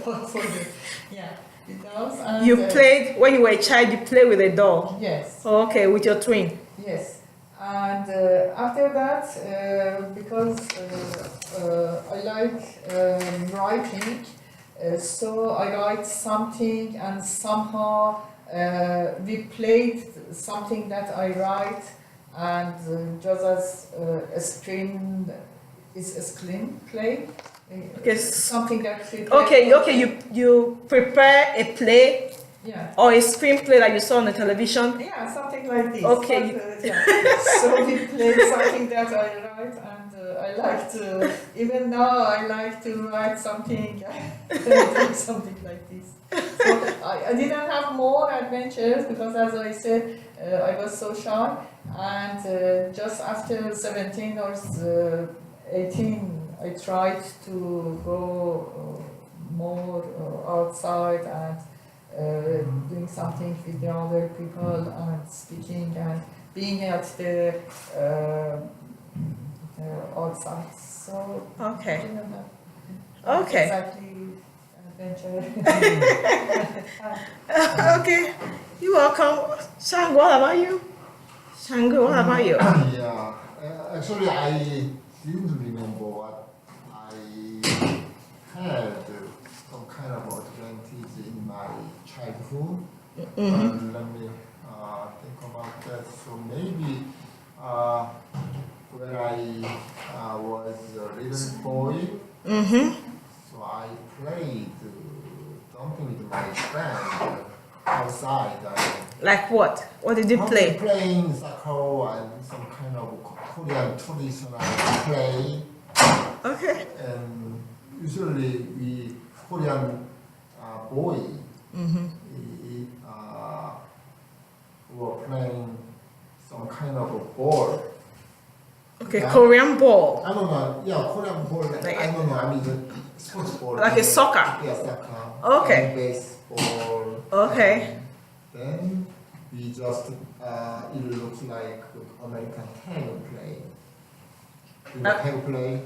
for the, yeah, it does. And, You played, when you were a child, you played with a doll? Yes. Oh, okay, with your twin? Yes. And after that, because I like writing, so I write something, and somehow we played something that I write, and just as a screenplay. Okay. Something that we Okay, you prepare a play, yeah. or a screenplay that you saw on the television? Yeah, something like this. Okay. But, yeah. So we played something that I write, and I like to, even now I like to write something, something like this. So I didn't have more adventures because, as I said, I was so shy, and just after 17 or 18, I tried to go more outside and doing something with the other people and speaking and being at the outside. So Okay. you know, Okay. exactly adventure. Okay, you're welcome. Shango, what about you? Shango, what about you? Yeah, actually, I didn't remember what I had some kind of advantage in my childhood. Let me think about that. So maybe when I was a little boy, so I played something with my friend outside. Like what? What did you play? Playing soccer and some kind of Korean traditional play. Okay. And usually we Korean boy were playing some kind of a ball. Okay, Yeah. Korean ball. I don't know. Yeah, Korean ball. Like I don't know. I mean, the sports ball. Like a soccer? Yeah, soccer. Okay. And baseball. Okay. Then we just it looks like American tag play. You know, tag play.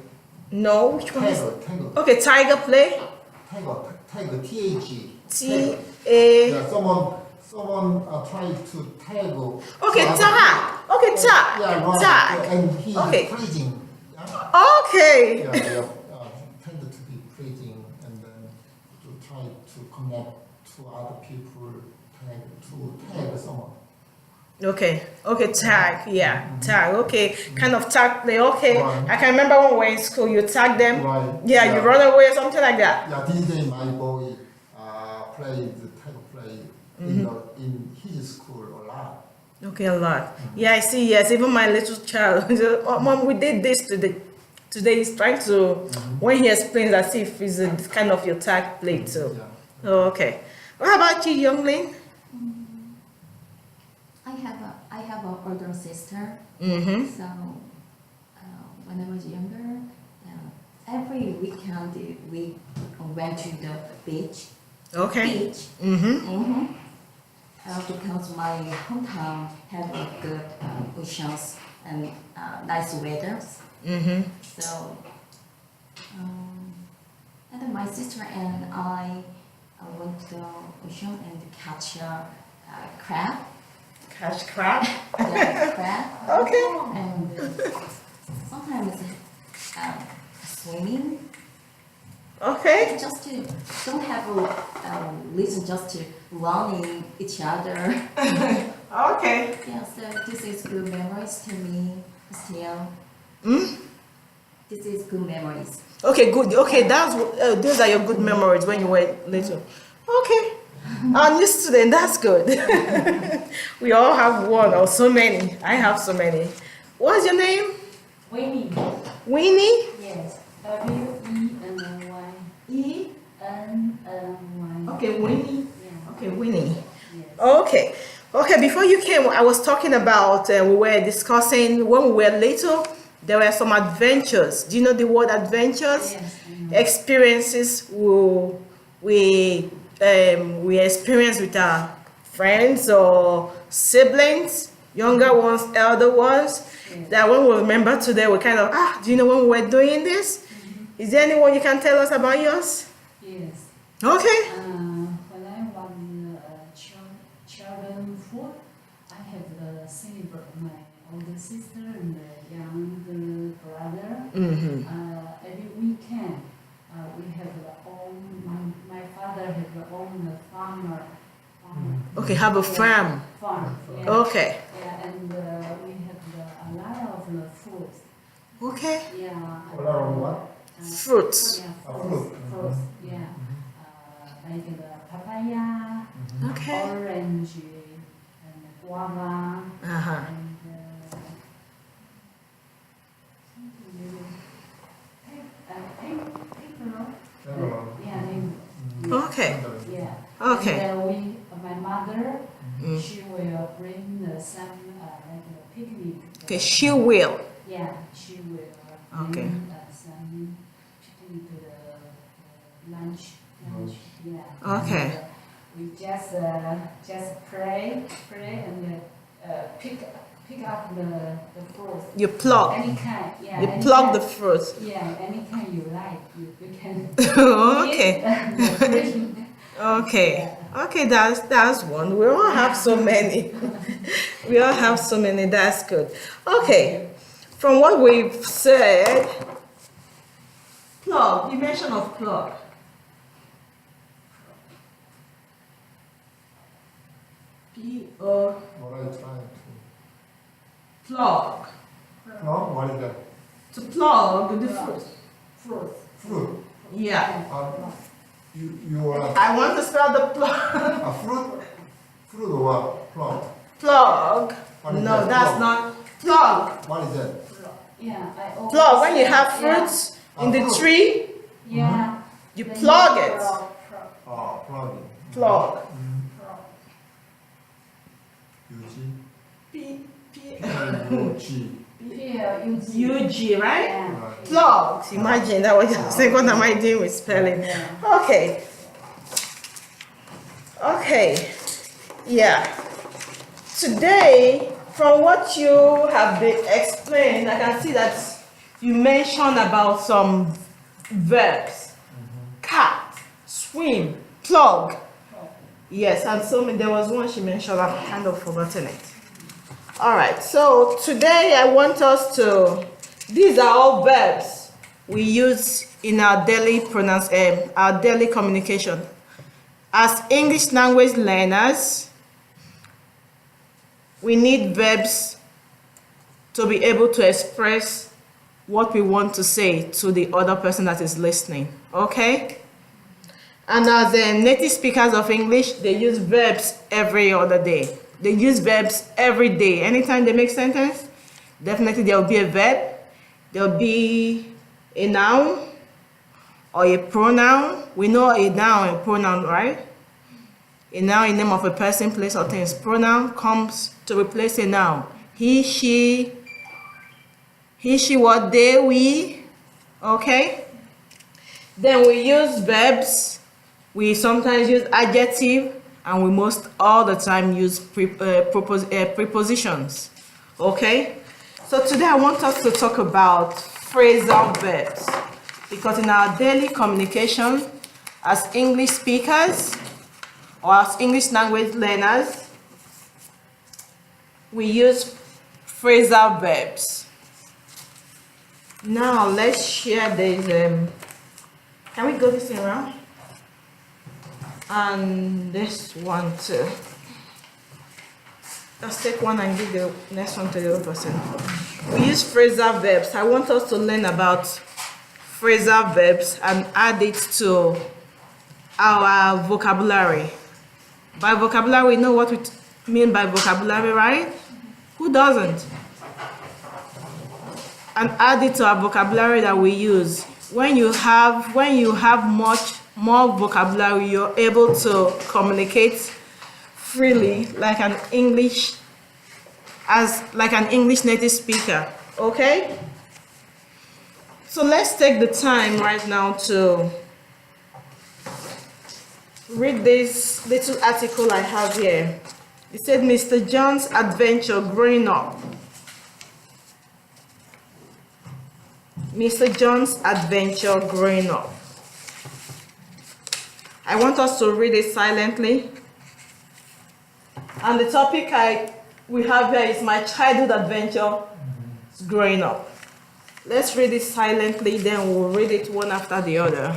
No, which one is? Tag. Okay, tiger play. Tag. T-A-G. T-A. Yeah, someone tried to tag. Okay, tag. Okay, tag. Yeah, right. Tag. And he Okay. freezing. Yeah. Okay. Yeah, they tended to be freezing, and then to try to connect to other people, tag someone. Okay, tag, yeah, tag, okay, kind of tag play, okay. Right. I can remember when we were in school, you tag them, Right. yeah, you run away or something like that. Yeah, this day my boy played the tag play in his school a lot. Okay, a lot. Yeah, I see, yes, even my little child, oh, Mom, we did this today. Today he's trying to, when he explains as if it's a kind of your tag play too. Yeah. Oh, okay. What about you, Youngling? I have an older sister. Mm-hmm. So when I was younger, every weekend we went to the beach. Okay. Beach. Mm-hmm. Because my hometown have a good oceans and nice weather. Mm-hmm. So and then my sister and I went to the ocean and catch a crab. Catch crab. Yeah, crab. Okay. And sometimes swimming. Okay. Just to don't have a reason just to running each other. Okay. Yeah, so this is good memories to me still. This is good memories. Okay, good. Okay, that's those are your good memories when you were little. Okay, I'm new student. That's good. We all have one or so many. I have so many. What's your name? Winnie. Winnie. Yes. W-E-N-N-Y. E-N-N-Y. Okay, Winnie. Yeah. Okay, Winnie. Yes. Okay. Okay, before you came, I was talking about, we were discussing when we were little, there were some adventures. Do you know the word adventures? Yes. Experiences we experience with our friends or siblings, younger ones, elder ones, that when we remember today, we kind of, do you know when we were doing this? Is there anyone you can tell us about yours? Yes. Okay. When I was children food, I have the same my older sister and the younger brother. Every weekend, we have the own. My father had the own farmer. Okay, have a farm. Farm. Yeah. Okay. Yeah, and we have a lot of the fruits. Okay. Yeah. A lot of what? Fruits. Yeah, Fruit. fruits. Yeah. Like the papaya, Okay. orange, and guava, Uh-huh. and paper. Cantaloupe. Yeah, they, Okay. Cantaloupe. yeah. Okay. And my mother, Mm. she will bring some like a picnic. Okay, she will. Yeah, she will Okay. bring some picnic to the lunch. Yeah. Okay. And, we just pray, and pick up the fruit. You plug. Any kind, yeah. You any plug kind, the fruit. Yeah, any kind you like, you can. Okay. eat the fruit. Okay. Okay, that's one. We all have so many. We all have so many. That's good. Okay. From what we've said, plug. You mentioned of plug. P-O. What are you trying Plug. to? No, what is that? To plug the fruit. Fruit. Fruit. Yeah. You are I want to spell the plug. a fruit? Fruit or what? Plum. Plug. What is No, that? that's Plug. not plug. What is that? Yeah, I always Plug. When you say- have fruits in the fruit. tree, Yeah. you Then plug it. plug. Oh, plugging. Plug. Yuji. P P Yuji. U-G, right? Yeah. Right. Plugs. Imagine that was the second am I doing with spelling. Okay. Okay. Yeah. Today, from what you have been explained, I can see that you mentioned about some verbs. Cat, swim, plug. Yes, and so there was one she mentioned, I've kind of forgotten it. Alright, so today I want us to, these are all verbs we use in our daily our daily communication. As English language learners, we need verbs to be able to express what we want to say to the other person that is listening, okay? And as native speakers of English, they use verbs every other day. They use verbs every day. Anytime they make sentence, definitely there will be a verb. There will be a noun or a pronoun. We know a noun and pronoun, right? A noun, a name of a person, place, or things. Pronoun comes to replace a noun. He, she, what, they, we, okay? Then we use verbs. We sometimes use adjective, and we most all the time use prepositions, okay? So today I want us to talk about phrasal verbs, because in our daily communication as English speakers or as English language learners, we use phrasal verbs. Now let's share this. Can we go this way around? And this one too. Let's take one and give the next one to the other person. We use phrasal verbs. I want us to learn about phrasal verbs and add it to our vocabulary. By vocabulary, we know what we mean by vocabulary, right? Who doesn't? And add it to our vocabulary that we use. When you have much more vocabulary, you're able to communicate freely like an English native speaker, okay? So let's take the time right now to read this little article I have here. It said Mr. John's adventure growing up. Mr. John's adventure growing up. I want us to read it silently. And the topic we have here is my childhood adventure growing up. Let's read it silently, then we'll read it one after the other.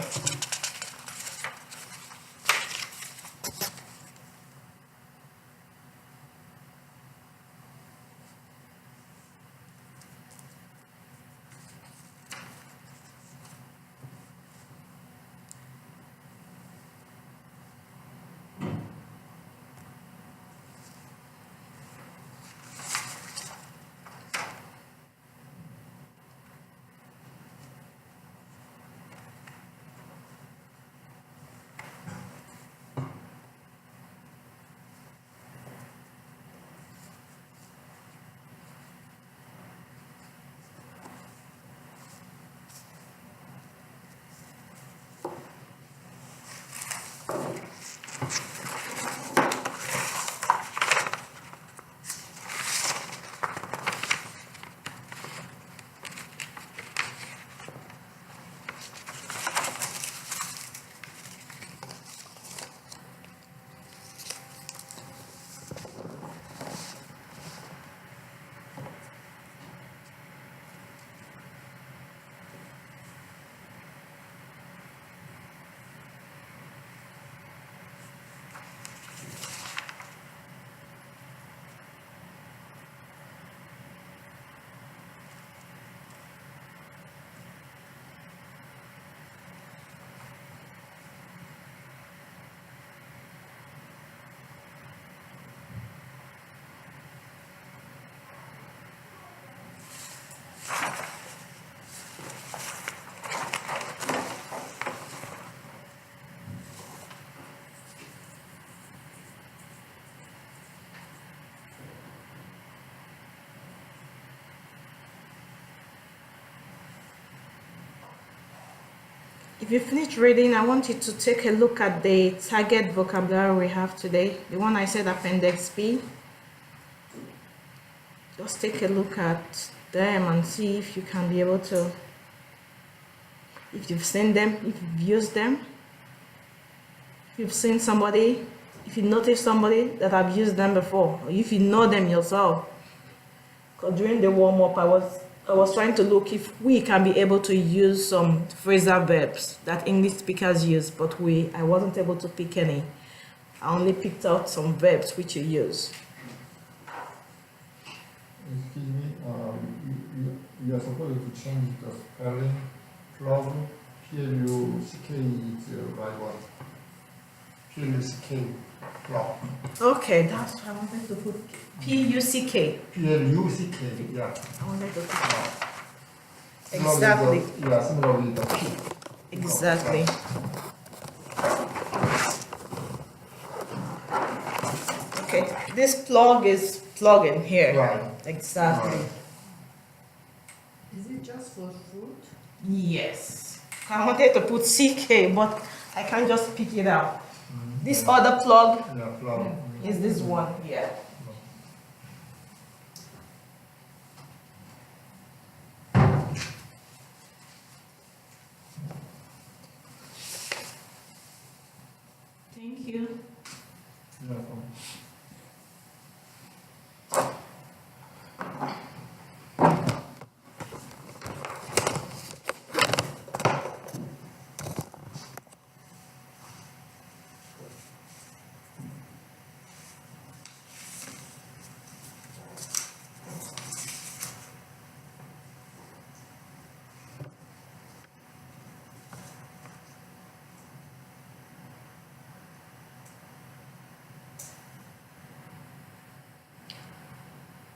If you finish reading, I want you to take a look at the target vocabulary we have today. The one I said, Appendix B. Just take a look at them and see if you can be able to, if you've seen them, if you've used them. If you've seen somebody, if you notice somebody that have used them before, or if you know them yourself. Because during the warm-up, I was trying to look if we can be able to use some phrasal verbs that English speakers use, but I wasn't able to pick any. I only picked out some verbs which you use. Excuse me, you are supposed to change the spelling. Plug, P-L-U-C-K is the right one. P-L-U-C-K, plug. Okay, that's what I wanted to put. P-U-C-K. P-L-U-C-K, yeah. I wanted to put that. Similarly, Exactly. Yeah, similarly the P. Exactly. Okay, this plug is plugging here. Right. Exactly. Right. Is it just for fruit? Yes. I wanted to put CK, but I can't just pick it out. Mhm. This other plug Yeah, plug. is this one here. Thank you. Yeah.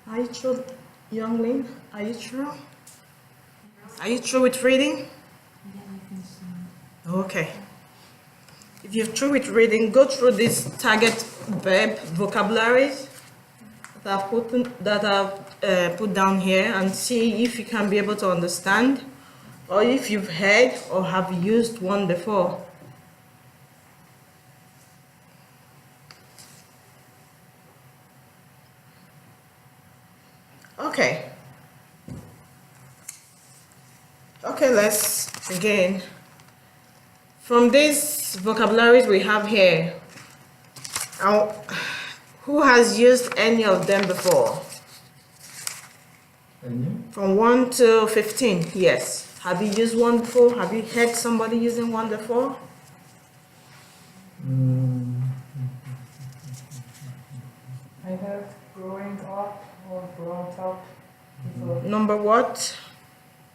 Are you through, youngling? Are you through? Are you through with reading? Yeah, I think so. Okay. If you're through with reading, go through this target verb vocabularies that I've put down here and see if you can be able to understand or if you've heard or have used one before. Okay. Okay, let's begin. From this vocabularies we have here. Who has used any of them before? Any? From 1 to 15, yes. Have you used one before? Have you heard somebody using one before? I have growing up or brought up before. Number what?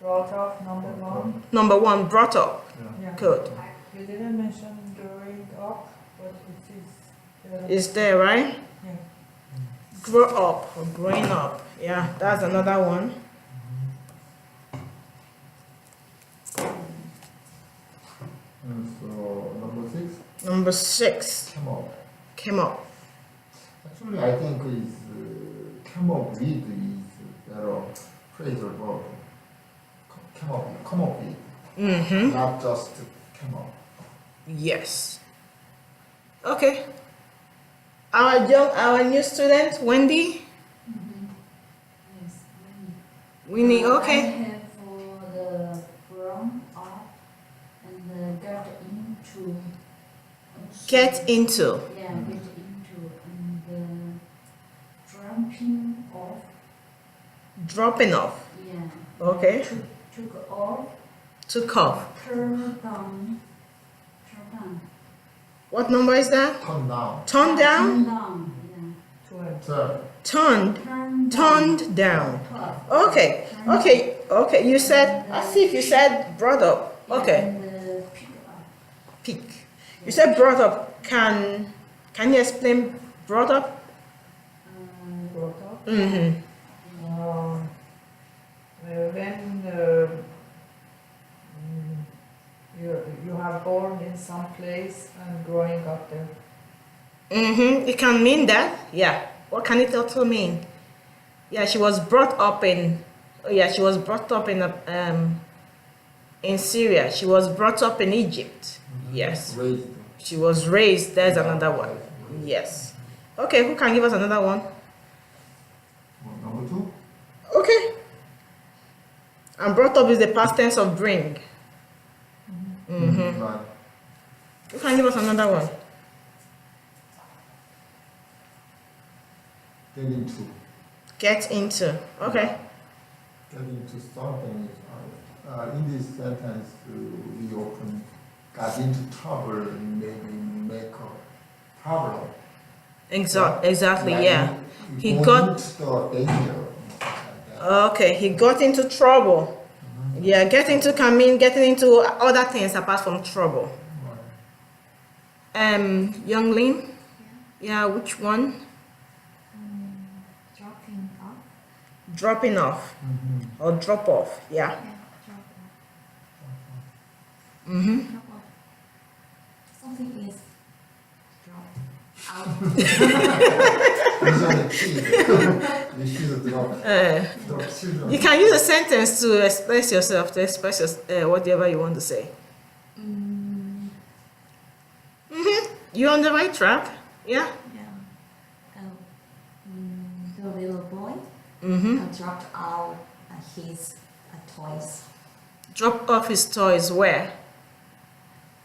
Brought up, number one. Number 1, brought up. Yeah. Good. You didn't mention growing up, but it is. Is there, right? Yeah. Grow up or growing up. Yeah, that's another one. And so number 6, Number 6, come up. came up. Actually, I think is come up with is better phrasal verb. Come up with, Mm-hmm. not just come up. Yes. Okay. Our new student, Wendy. Yes. Winnie, I okay. have for the from up and the get into. Get into. Yeah, get into and the jumping off. Dropping off. Yeah. Okay. Took off. Took off. Turn down. Turn down. What number is that? Turn down. Turn down? Turn down. Yeah. 12. Turned. Turn down. Turned down. 12. Okay. Okay. Okay. You said, I see if you said brought up. Okay. And pick up. Peak. You said brought up. Can you explain brought up? Brought up. Mm-hmm. When you have born in some place and growing up there. Mm-hmm. It can mean that. Yeah. What can it also mean? Yeah, she was brought up in. Oh yeah, she was brought up in Syria. She was brought up in Egypt. Yes. Raised. She was raised. There's another one. Yes. Okay. Who can give us another one? Number 2. Okay. And brought up is the past tense of bring. Mm-hmm. Right. Who can give us another one? Get into. Get into. Okay. Get into something is in this sentence we often got into trouble, maybe make a problem. Exactly. Like Yeah. you He go got- into the danger. Like that. Okay. He got into trouble. Yeah. Get into can mean getting into other things apart from trouble. Right. Young Lin. Yeah. Which one? Dropping off. Dropping off or drop off. Yeah. Yeah, drop off. Mm-hmm. Drop off. Something is dropped out. Usually kid. You should drop children. You can use a sentence to express yourself, to express whatever you want to say. Mm, You're on the right track. Yeah. yeah. The little boy Mm-hmm. dropped out his toys Drop off his toys where?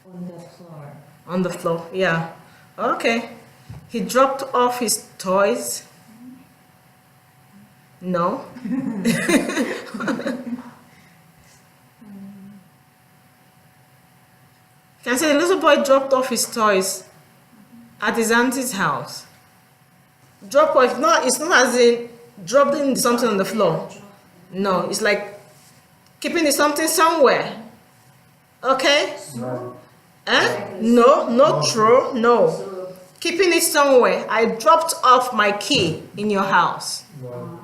on the floor. On the floor. Yeah. Okay. He dropped off his toys. No. Can I say the little boy dropped off his toys at his auntie's house. Drop off. It's not as in dropping something on the floor. No, it's like keeping something somewhere. Okay? Right. No, not true. No. Keeping it somewhere. I dropped off my key in your house. Right.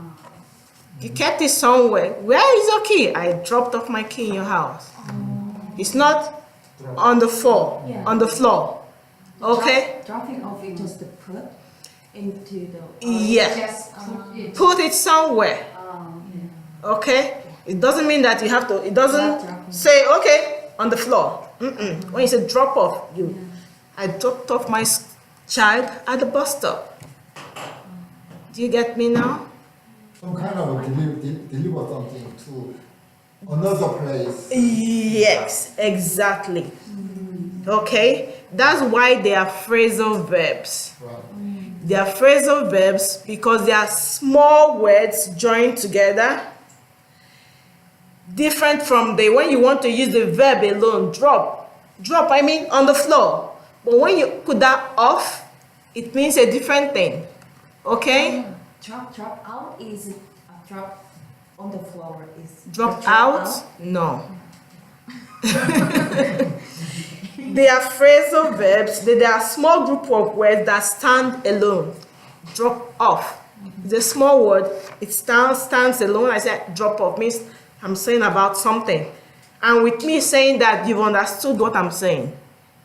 You kept it somewhere. Where is your key? I dropped off my key in your house. It's not on the floor. Yeah. On the floor. Okay? Dropping off it just to put into the. Yeah. Just put it. Put it somewhere. Yeah. Okay? It doesn't mean that you have to. It Not doesn't dropping. say okay on the floor. When you say drop off, I dropped off my child at the bus stop. Do you get me now? Some kind of deliver something to another place. Yes, exactly. Okay, that's why they are phrasal verbs. Right. They are phrasal verbs because they are small words joined together. Different from the when you want to use the verb alone, drop, I mean on the floor. But when you put that off, it means a different thing. Okay? Drop out is drop on the floor is Drop out? No. They are phrasal verbs. They are a small group of words that stand alone. Drop off. It's a small word. It stands alone. I said drop off means I'm saying about something. And with me saying that, you've understood what I'm saying.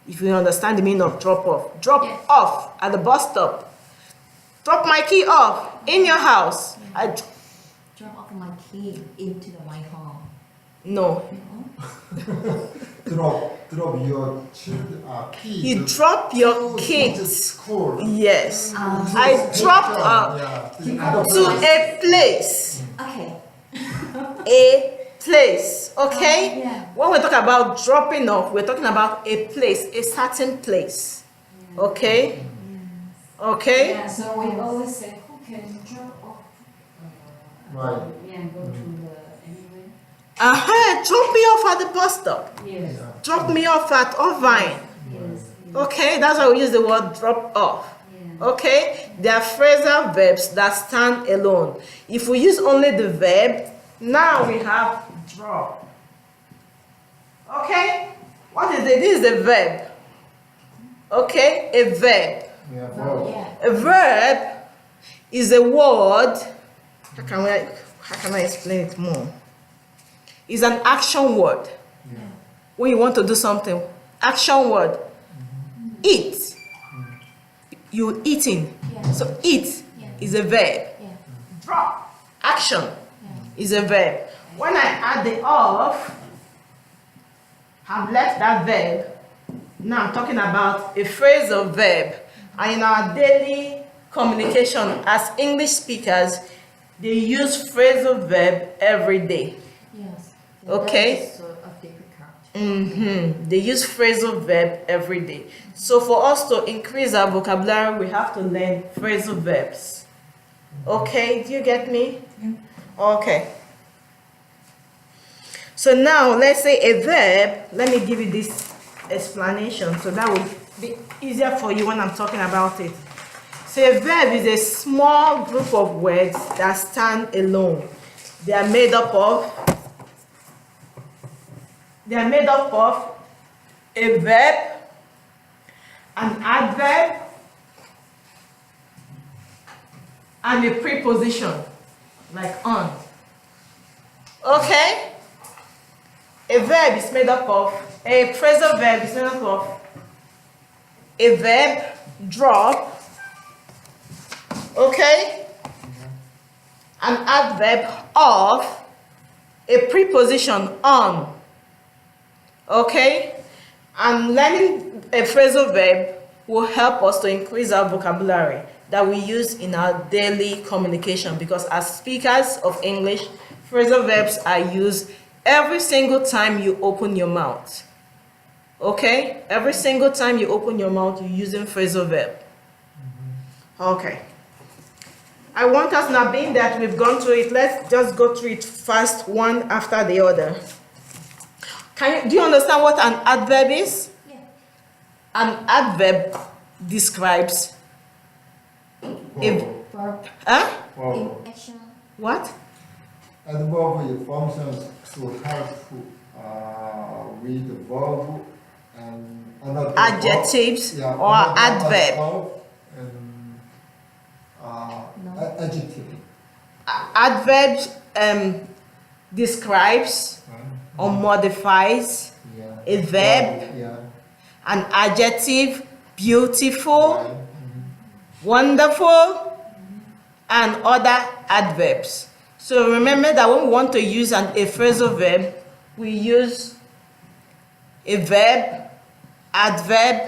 If you understand the meaning of drop off. Drop Yes. off at the bus stop. Drop my key off in your house. drop off my key into my home. No. Drop your key. You drop your to kids. school. Yes. Ah. I dropped to a place. Okay. A place. Okay? Yeah. When we talk about dropping off, we're talking about a place, a certain place. Okay? Okay? Yeah, so we always say, who can drop off? Right. Yeah, go to the anywhere. Drop me off at the bus stop. Yes, Yeah. Drop me off at Irvine. yes. Okay? That's why we use the word drop off. Yeah. Okay? They are phrasal verbs that stand alone. If we use only the verb, now we have drop. Okay? What is it? This is a verb. Okay? A verb. Yeah, Oh, well, yeah. A verb is a word. How can I explain it more? It's an action word. yeah. When you want to do something, action word. Eat. You're eating. Yeah. So eat Yeah. is a verb. Yeah. Drop. Action Yeah. is a verb. When I add the of, I've left that verb. Now I'm talking about a phrasal verb. And in our daily communication as English speakers, they use phrasal verb every day. Yes. Okay. That is sort of difficult. They use phrasal verb every day. So for us to increase our vocabulary, we have to learn phrasal verbs. Okay, do you get me? Okay. So now let's say a verb. Let me give you this explanation so that will be easier for you when I'm talking about it. So a verb is a small group of words that stand alone. They are made up of a verb, an adverb, and a preposition, like on. Okay? A verb is made up of, a phrasal verb is made up of a verb, drop, okay? An adverb, of, a preposition, on, okay? And learning a phrasal verb will help us to increase our vocabulary that we use in our daily communication, because as speakers of English, phrasal verbs are used every single time you open your mouth. Okay? Every single time you open your mouth, you're using phrasal verb. Okay. I want us now, being that we've gone through it, let's just go through it fast, one after the other. Do you understand what an adverb is? Yeah. An adverb describes a, Verb huh? Well, in action. What? adverb functions to help with the verb and another Adjectives verb. or another adverb. verb and adjective. Adverb describes or modifies Yeah. a verb, Yeah. an adjective, beautiful, Right. wonderful, and other adverbs. So remember that when we want to use a phrasal verb, we use a verb, adverb,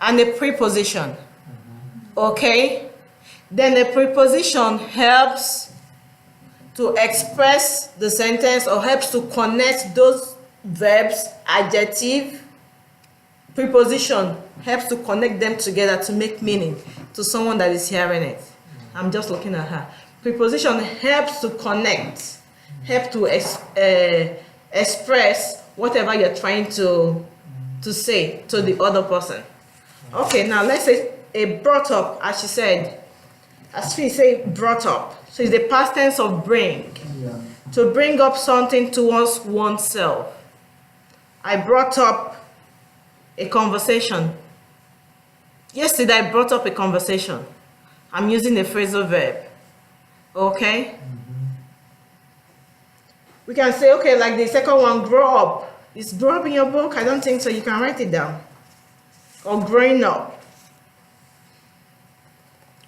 and a preposition. Okay? Then a preposition helps to express the sentence or helps to connect those verbs, adjective, preposition helps to connect them together to make meaning to someone that is hearing it. I'm just looking at her. Preposition helps to connect, help to express whatever you're trying to say to the other person. Okay, now let's say a brought up, as she said, as she said, brought up. So it's the past tense of bring. Yeah. To bring up something towards oneself. I brought up a conversation. Yesterday I brought up a conversation. I'm using a phrasal verb. Okay? We can say, okay, like the second one, grow up. Is grow up in your book? I don't think so. You can write it down. Or growing up.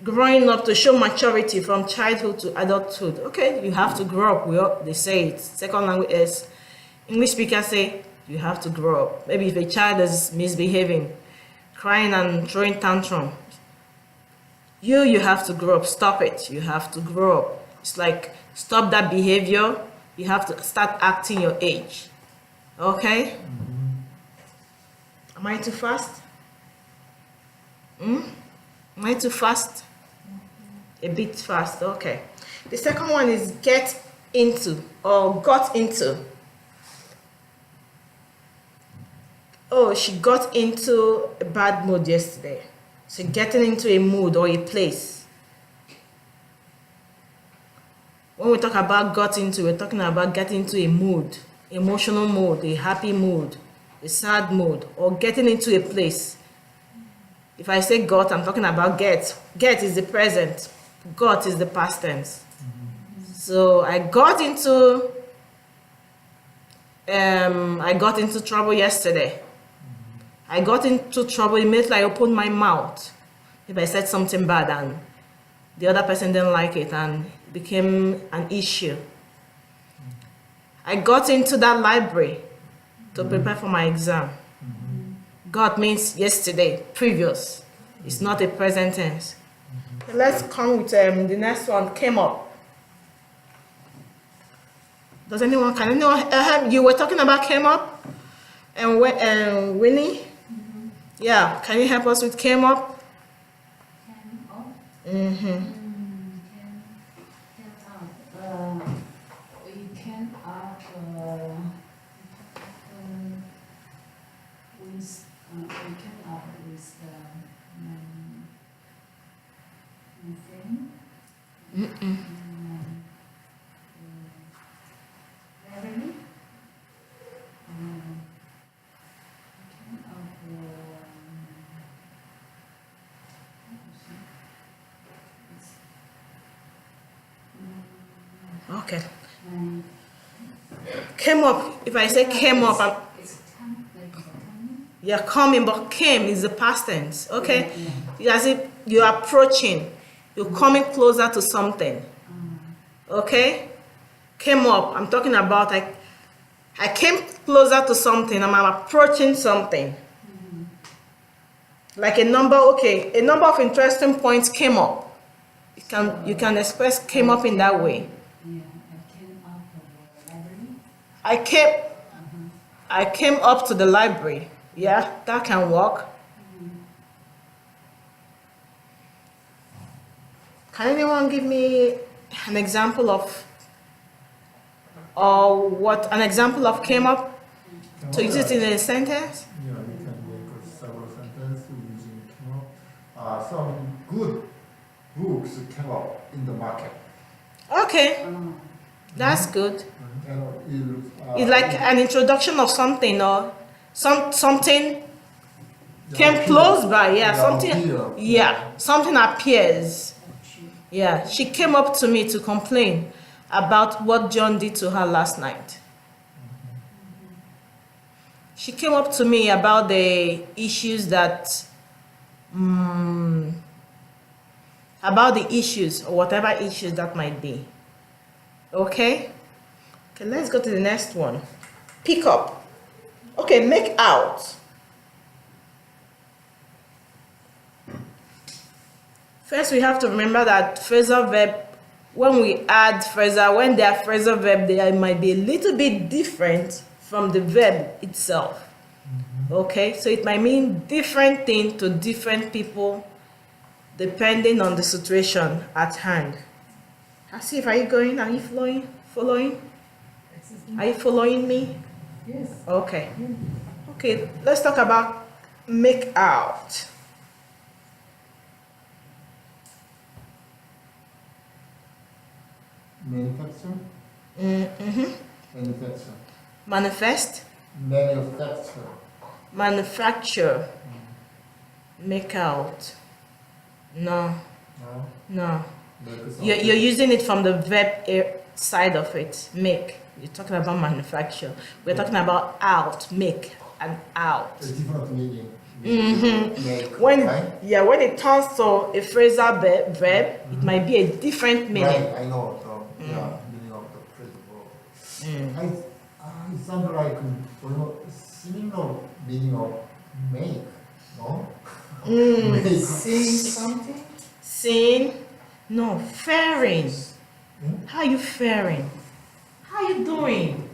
Growing up to show maturity from childhood to adulthood. Okay, you have to grow up. They say it. Second language is English speakers say you have to grow up. Maybe if a child is misbehaving, crying and throwing tantrum, you have to grow up. Stop it. You have to grow up. It's like stop that behavior. You have to start acting your age. Okay? Am I too fast? Am I too fast? A bit fast, okay. The second one is get into or got into. Oh, she got into a bad mood yesterday. So getting into a mood or a place. When we talk about got into, we're talking about getting into a mood, emotional mood, a happy mood, a sad mood, or getting into a place. If I say got, I'm talking about get. Get is the present. Got is the past tense. So I got into trouble yesterday. I got into trouble immediately I opened my mouth. If I said something bad and the other person didn't like it and it became an issue. I got into that library to prepare for my exam. Got means yesterday, previous. It's not a present tense. Let's come with the next one, came up. Can anyone, you were talking about came up? And Winnie? Yeah, can you help us with came up? Came up. Mm-hmm. Came up. You came up with. We came up with my friend. Beverly. Came up. Okay. My Came up, if I say came up, it's come like coming. you're coming, but came is the past tense, okay? Yeah. As if you're approaching, you're coming closer to something, okay? Came up, I'm talking about I came closer to something, I'm approaching something. Like a number of interesting points came up. You can express came up in that way. Yeah, I came up of the library. I came up to the library. Yeah, that can work. Can anyone give me an example of came up to use it in a sentence? Yeah, you can make several sentences using came up. Some good books came up in the market. Okay, that's good. And It's like an introduction of something or something came close by. Yeah, something appears. Yeah, she came up to me to complain about what John did to her last night. She came up to me about the issues or whatever issues that might be. Okay, let's go to the next one. Pick up. Okay, make out. First, we have to remember that phrasal verb, when they are phrasal verb, they might be a little bit different from the verb itself. Okay, so it might mean different thing to different people depending on the situation at hand. Asif, are you going? Are you following? Following? Are you following me? Yes. Okay. Okay, let's talk about make out. Manufacture? Mm-hmm. Manufacture. Manifest, Manufacture. manufacture, make out. No, No? no. Make You're using it from the verb side of it, make. You're talking about manufacture. We're talking about out, make, and out. A different meaning. Mhm. Make, When right? when it turns to a phrasal verb, it might be a different meaning. Right, I know the meaning of the phrase. Mm. It sounds like similar meaning of make, no? Mm. Make. Saying something? Seeing, no, faring. Hmm? How you faring? How you doing?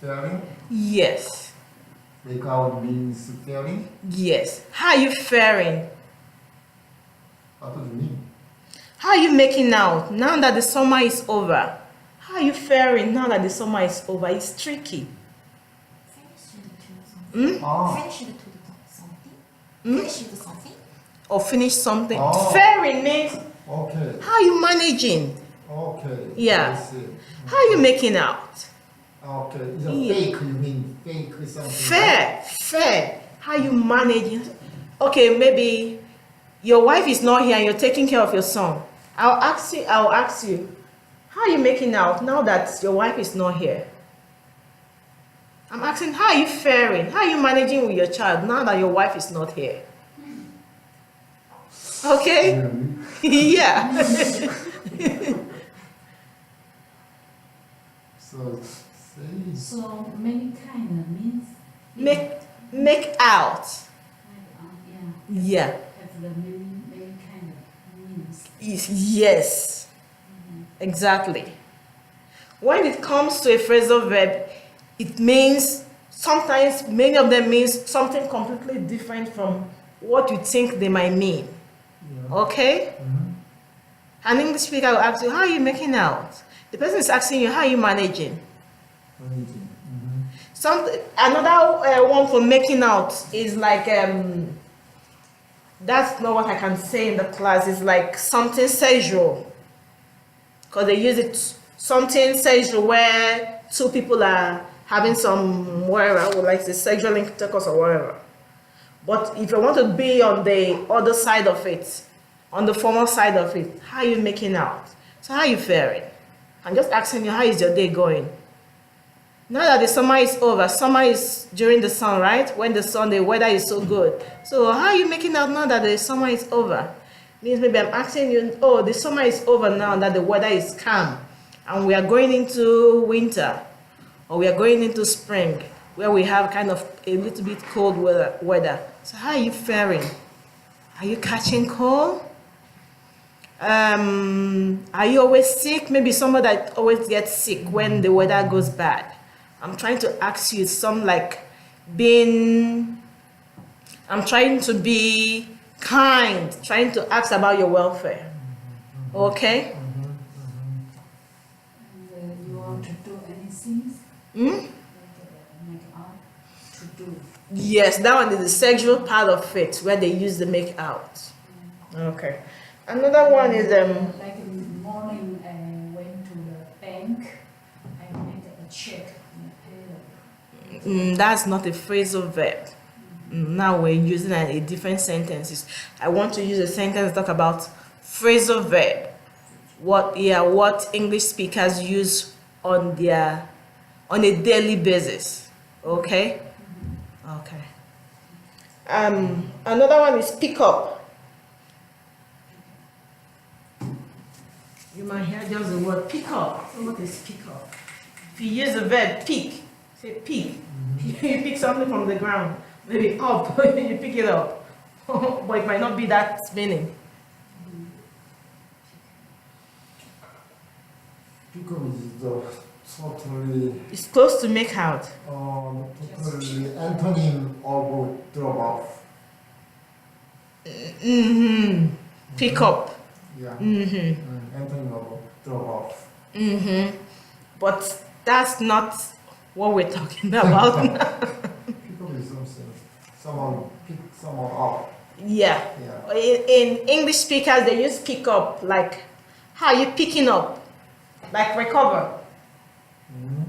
Faring? Yes, Make out means faring? yes. How you faring? What does it mean? How you making out now that the summer is over? How you faring now that the summer is over? It's tricky. Finish to do something. Ah, Finish to do something. Hmm? Finish to do something. Or finish something. Oh. Faring means okay, how you managing? okay. Yeah. I see. How you making out? Okay, it's a Yeah. fake, you mean fake something? Fair, fair. How you managing? Okay, maybe your wife is not here and you're taking care of your son. I'll ask you, how are you making out now that your wife is not here? I'm asking, how are you faring? How are you managing with your child now that your wife is not here? Okay? Really? Yeah. So, say, So many kind of means. Make out. Yeah, Yeah. have the many kind of means. Yes. Exactly. When it comes to a phrasal verb, it means sometimes many of them means something completely different from what you think they might mean. yeah. Okay? Mhm. An English speaker will ask you, how are you making out? The person is asking you, how are you managing? Managing. Another one for making out is like that's not what I can say in the class. It's like something sexual, because they use it something sexual where two people are having some whatever, like the sexual intercourse or whatever. But if you want to be on the other side of it, on the formal side of it, how are you making out? So how are you faring? I'm just asking you, how is your day going? Now that the summer is over, summer is during the sun, right? When the weather is so good. So how are you making out now that the summer is over? Means maybe I'm asking you, oh, the summer is over now that the weather is calm and we are going into winter or we are going into spring where we have kind of a little bit cold weather. So how are you faring? Are you catching cold? Are you always sick? Maybe someone that always gets sick when the weather goes bad. I'm trying to ask you some like I'm trying to be kind, trying to ask about your welfare. Okay? And you want to do anything, Hmm? make out to do. Yes, that one is the sexual part of it where they use the make out. Okay. Another one is Like in the morning, I went to the bank, I made a check and paid. that's not a phrasal verb. Now we're using a different sentences. I want to use a sentence talk about phrasal verb. What English speakers use on a daily basis. Okay? Okay. Another one is pick up. You might hear just the word pick up. So what is pick up? If you use the verb pick, say pick. You pick something from the ground, maybe up, you pick it up. But it might not be that meaning. Pick up is the totally, It's close to make out. totally antonym of drop off. Mm-hmm. Pick up. Yeah. Mm-hmm. Antonym of drop off. Mm-hmm. But that's not what we're talking about. Pick up is something. Someone pick someone up. Yeah. Yeah. In English speakers, they use pick up like, how are you picking up? Like recover.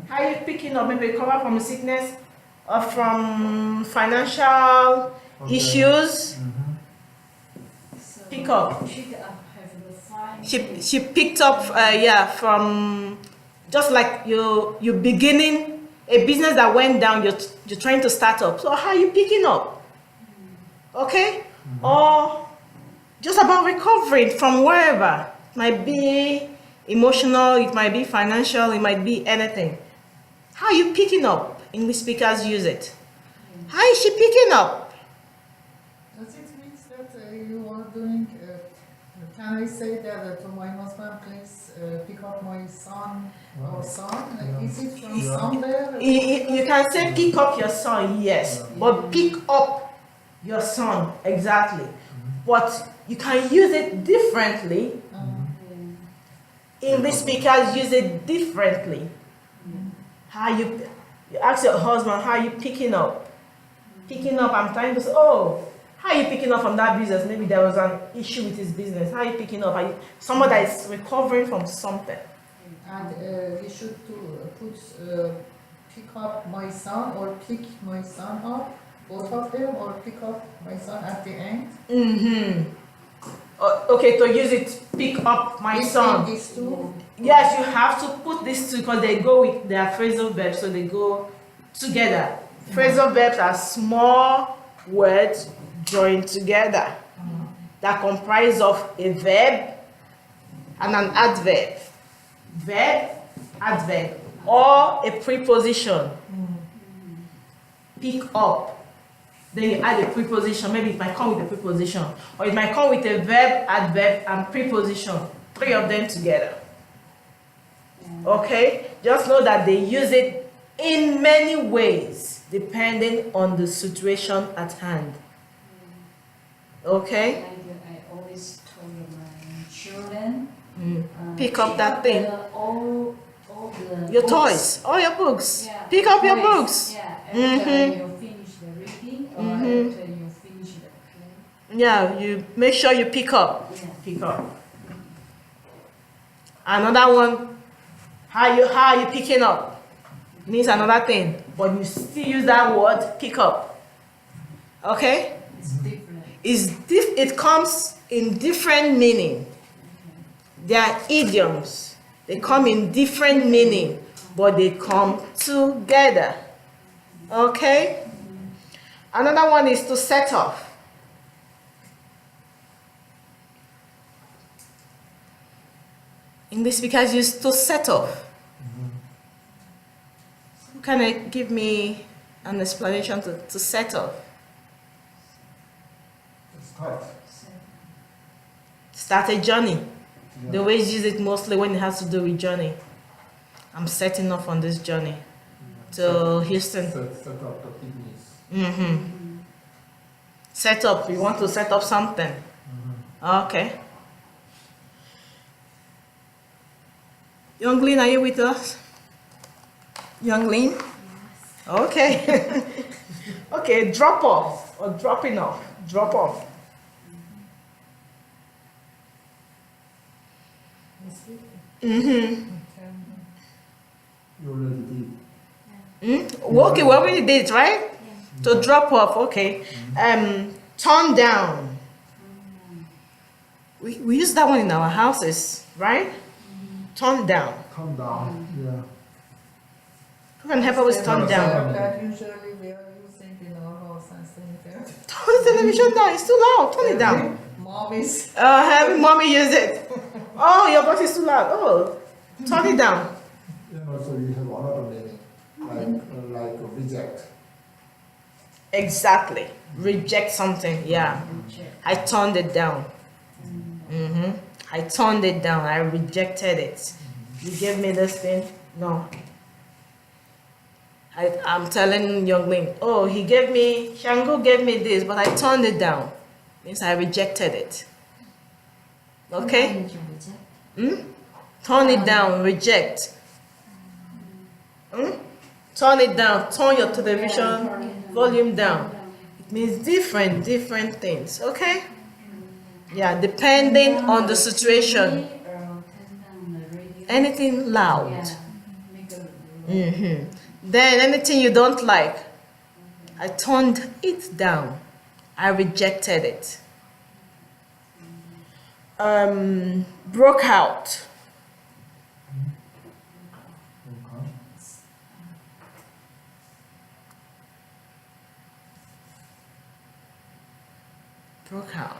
How are you picking up? Maybe recover from a sickness or from financial Okay. issues. So Pick up. Pick up have the fine. She picked up from just like you beginning a business that went down, you're trying to start up. So how are you picking up? Okay? Or just about recovering from wherever. It might be emotional, it might be financial, it might be anything. How are you picking up? English speakers use it. How is she picking up? Does it mean that you are doing, can I say that to my husband, please pick up my son or son? Yeah. Is it from Yeah. somewhere? You can say pick up your son, yes, but pick up your son, exactly. But you can use it differently. English speakers use it differently. How you ask your husband, how are you picking up? Picking up, I'm trying to say, oh, how are you picking up from that business? Maybe there was an issue with his business. How are you picking up? Are you someone that is recovering from something? And we should put pick up my son or pick my son up, both of them, or pick up my son at the end. Mm-hmm. Okay, to use it, pick up my Between son. these two. Yes, you have to put these two because they go with their phrasal verbs, so they go together. Phrasal verbs are small words joined together that comprise of a verb and an adverb. Verb, adverb, or a preposition. Pick up. Then you add a preposition. Maybe it might come with a preposition, or it might come with a verb, adverb, and preposition. 3 of them together. Okay? Just know that they use it in many ways, depending on the situation at hand. Okay? I always told my children. Pick up that thing. All the Your books. toys, all your books. Yeah, Pick up your toys. books. Yeah, after Mhm. you finish the reading or Mhm. after you finish the play. Yeah, you make sure you pick up. Yeah. Pick up. Another one, how are you picking up? Means another thing, but you still use that word, pick up. Okay? It's different. It comes in different meaning. They are idioms. They come in different meaning, but they come together. Okay? Another one is to set off. English speakers use to set off. Can I give me an explanation to set off? Start. Start a journey. Yeah. They always use it mostly when it has to do with journey. I'm setting off on this journey to Houston. Set up the business. Mm-hmm. Set up. You want to set up something. Okay. Young Lin, are you with us? Young Lin? Okay. Okay, drop off or dropping off. Drop off. Mm-hmm. You already did. Well, okay, we already did it, right? To drop off, okay. Turn down. We use that one in our houses, right? Turn down. Come down. Yeah. Who can help us with turn down? That usually we are using in our house and saying that. Turn the television down. It's too loud. Turn it down. Mom is. Having mommy use it. Oh, your voice is too loud. Oh, turn it down. And also you have another meaning, like reject. Exactly. Reject something. Yeah. I turned it down. I turned it down. I rejected it. You gave me this thing. No, I'm telling Youngling, oh, Shango gave me this, but I turned it down. Means I rejected it. Okay? Turn it down, reject. Turn it down, turn your television volume down. It means different things, okay? Yeah, depending on the situation. Anything loud. Then anything you don't like, I turned it down. I rejected it. Broke out. Broke out.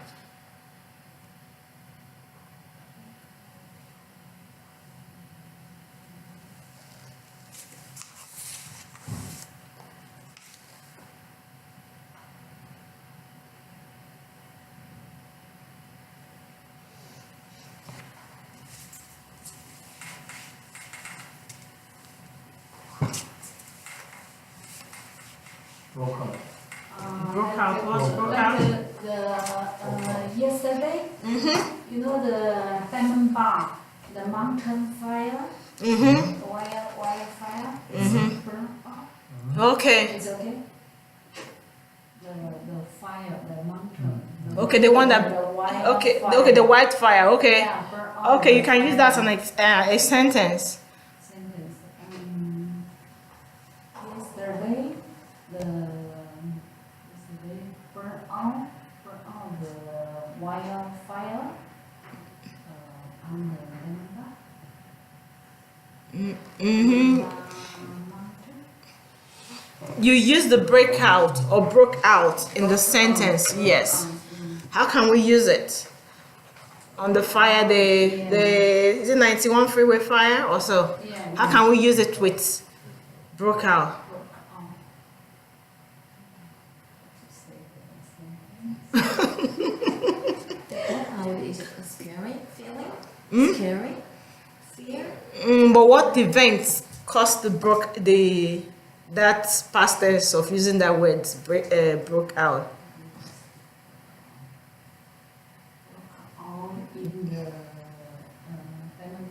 Broke out. Broke out. What's broke out? Yesterday, you know the famine bar, the mountain fire, wildfire, burn off. Okay. It's okay. The fire, the mountain. Okay, the one that. Okay, the white fire. Okay. Yeah, burn off Okay, you the can use fire. that as a sentence. Sentence. Yesterday, burn out the wildfire on the mountain. You use the breakout or broke out in the sentence. Yes. How can we use it? On the fire, is it 91 freeway fire or so? Yeah. How can we use it with broke out? Is it a scary feeling? Scary? Fear? But what events caused that past tense of using that word broke out? In the famine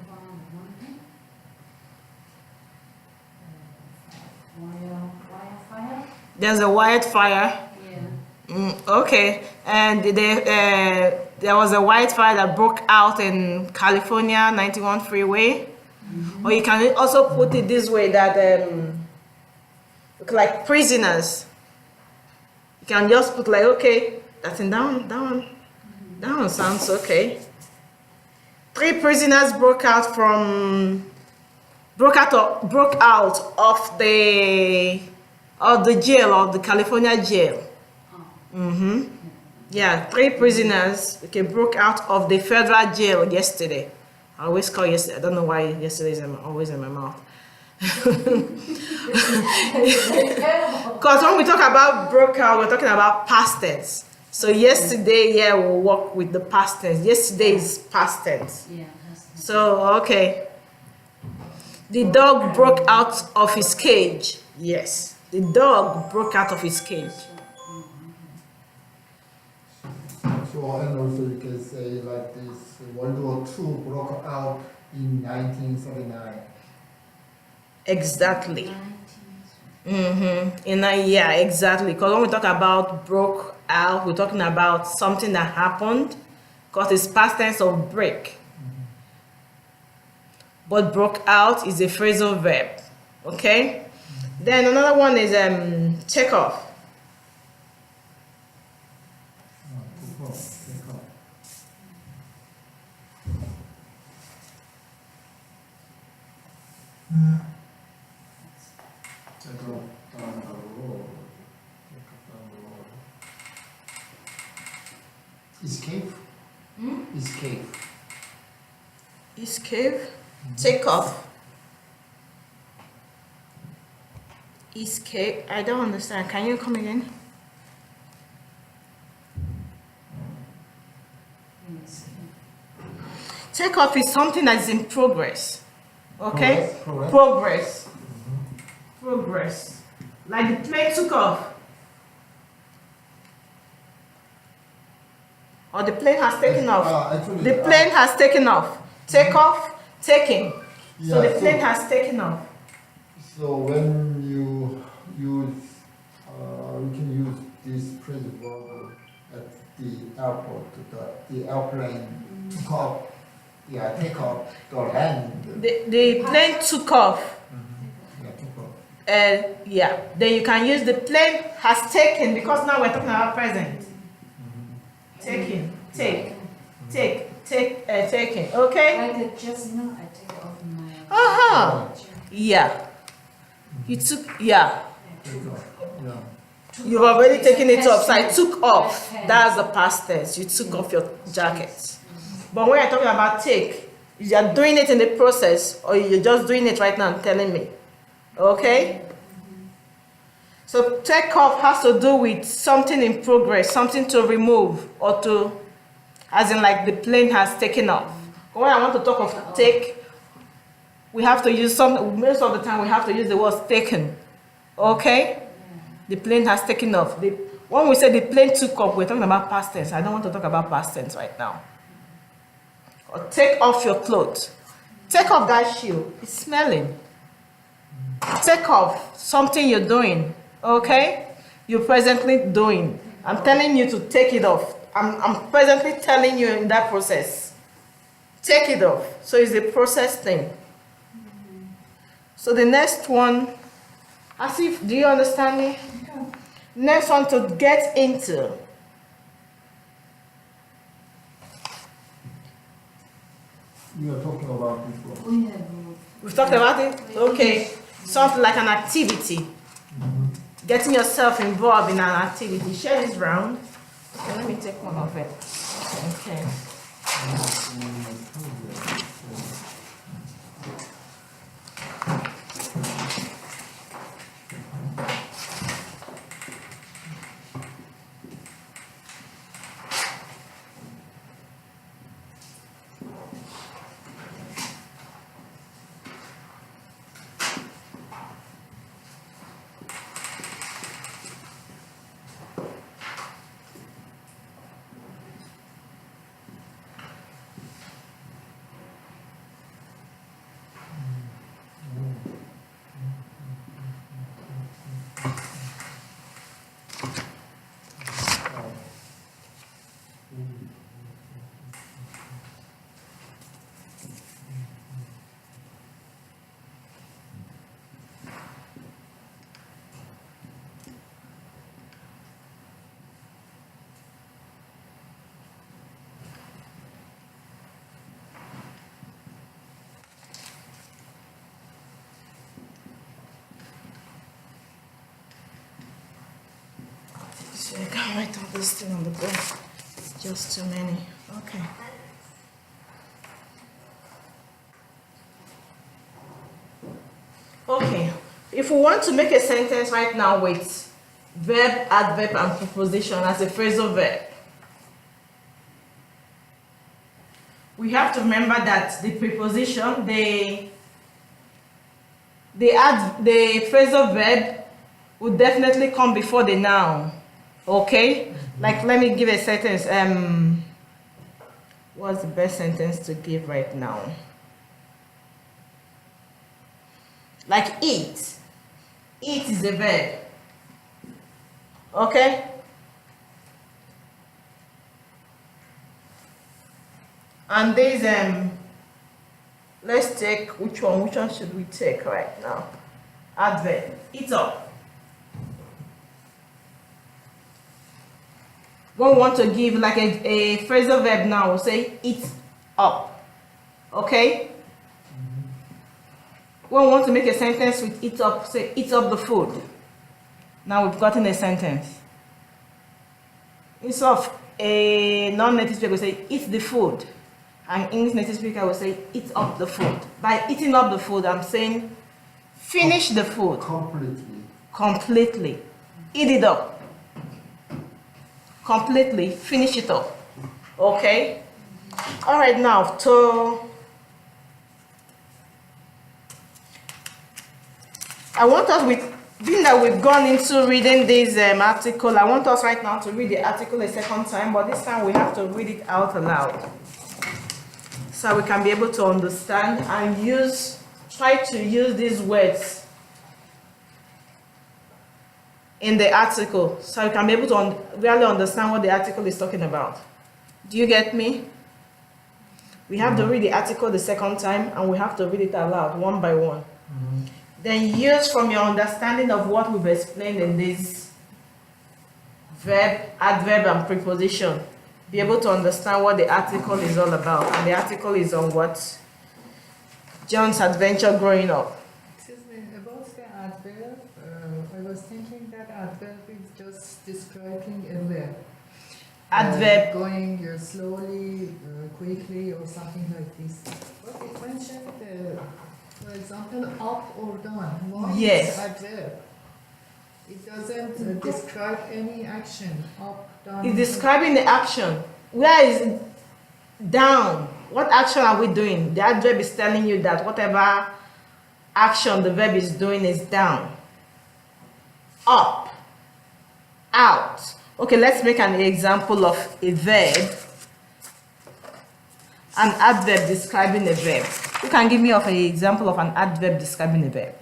wildfire. There's a wildfire. Yeah. Okay, and there was a wildfire that broke out in California 91 freeway. Or you can also put it this way that like prisoners. You can just put like, okay, that's in down sounds okay. 3 prisoners broke out of the jail, of the California jail. Yeah, 3 prisoners broke out of the federal jail yesterday. I always call yesterday. I don't know why yesterday is always in my mouth. Because when we talk about broke out, we're talking about past tense. So yesterday, yeah, we'll work with the past tense. Yesterday is past tense. Yeah. So, okay. The dog broke out of his cage. Yes. The dog broke out of his cage. So, and also you can say like this, World War II broke out in 1939. Exactly. Yeah, exactly. Because when we talk about broke out, we're talking about something that happened. Because it's past tense of break. But broke out is a phrasal verb. Okay? Then another one is take off. Escape. Escape. Escape. Take off. Escape. I don't understand. Can you come again? Take off is something that is in progress. Okay? Progress. Progress. progress. Like the plane took off. Or the plane has taken off. Actually, The plane has taken off. Take off, taking. So yeah, the plane has taken off. So when you use, we can use this phrasal verb at the airport. The airplane took off. Yeah, take off. The land. The plane took off. Yeah, took off. Yeah. Then you can use the plane has taken because now we're talking about present. Taking, taking. Okay. Like just now, I take off my. Uh-huh. Yeah. You took, yeah. Take off. Yeah. You've already taken it off. So I took off. That's the past tense. You took off your jacket. But when you're talking about take, you're doing it in the process or you're just doing it right now and telling me. Okay? So take off has to do with something in progress, something to remove or to, as in like the plane has taken off. But when I want to talk of take, we have to use some, most of the time we have to use the word taken. Okay? The plane has taken off. When we say the plane took off, we're talking about past tense. I don't want to talk about past tense right now. Or take off your clothes. Take off that shoe. It's smelling. Take off something you're doing. Okay? You're presently doing. I'm telling you to take it off. I'm presently telling you in that process. Take it off. So it's a process thing. So the next one, Asif, do you understand me? Next one, to get into. You are talking about before. We have. We've talked about it? Okay. Something like an activity. Getting yourself involved in an activity. Share this round. Okay, let me take one of it. Okay. So I can't write all this thing on the board. It's just too many. Okay. Okay. If we want to make a sentence right now with verb, adverb, and preposition as a phrasal verb, we have to remember that the preposition, the phrasal verb would definitely come before the noun. Okay? Like, let me give a sentence. What's the best sentence to give right now? Like eat. Eat is a verb. Okay? And there's let's take which one? Which one should we take right now? Adverb. Eat up. When we want to give like a phrasal verb now, we'll say eat up. Okay? When we want to make a sentence with eat up, say eat up the food. Now we've gotten a sentence. Instead of a non-native speaker, we say eat the food. An English native speaker will say eat up the food. By eating up the food, I'm saying finish the food. Completely. Completely. Eat it up. Completely finish it up. Okay? Alright, now to I want us being that we've gone into reading this article, I want us right now to read the article a second time, but this time we have to read it out aloud. So we can be able to understand and try to use these words in the article. So we can be able to really understand what the article is talking about. Do you get me? We have to read the article the second time and we have to read it aloud one by one. Then use from your understanding of what we've explained in this verb, adverb, and preposition. Be able to understand what the article is all about. And the article is on what? John's adventure growing up. Excuse me, about the adverb, I was thinking that adverb is just describing a verb. Adverb. Going slowly, quickly, or something like this. But it mentioned, for example, up or down. Why Yes. is adverb? It doesn't describe any action, up, down. It's describing the action. Where is down? What action are we doing? The adverb is telling you that whatever action the verb is doing is down. Up. Out. Okay, let's make an example of a verb. An adverb describing a verb. You can give me an example of an adverb describing a verb.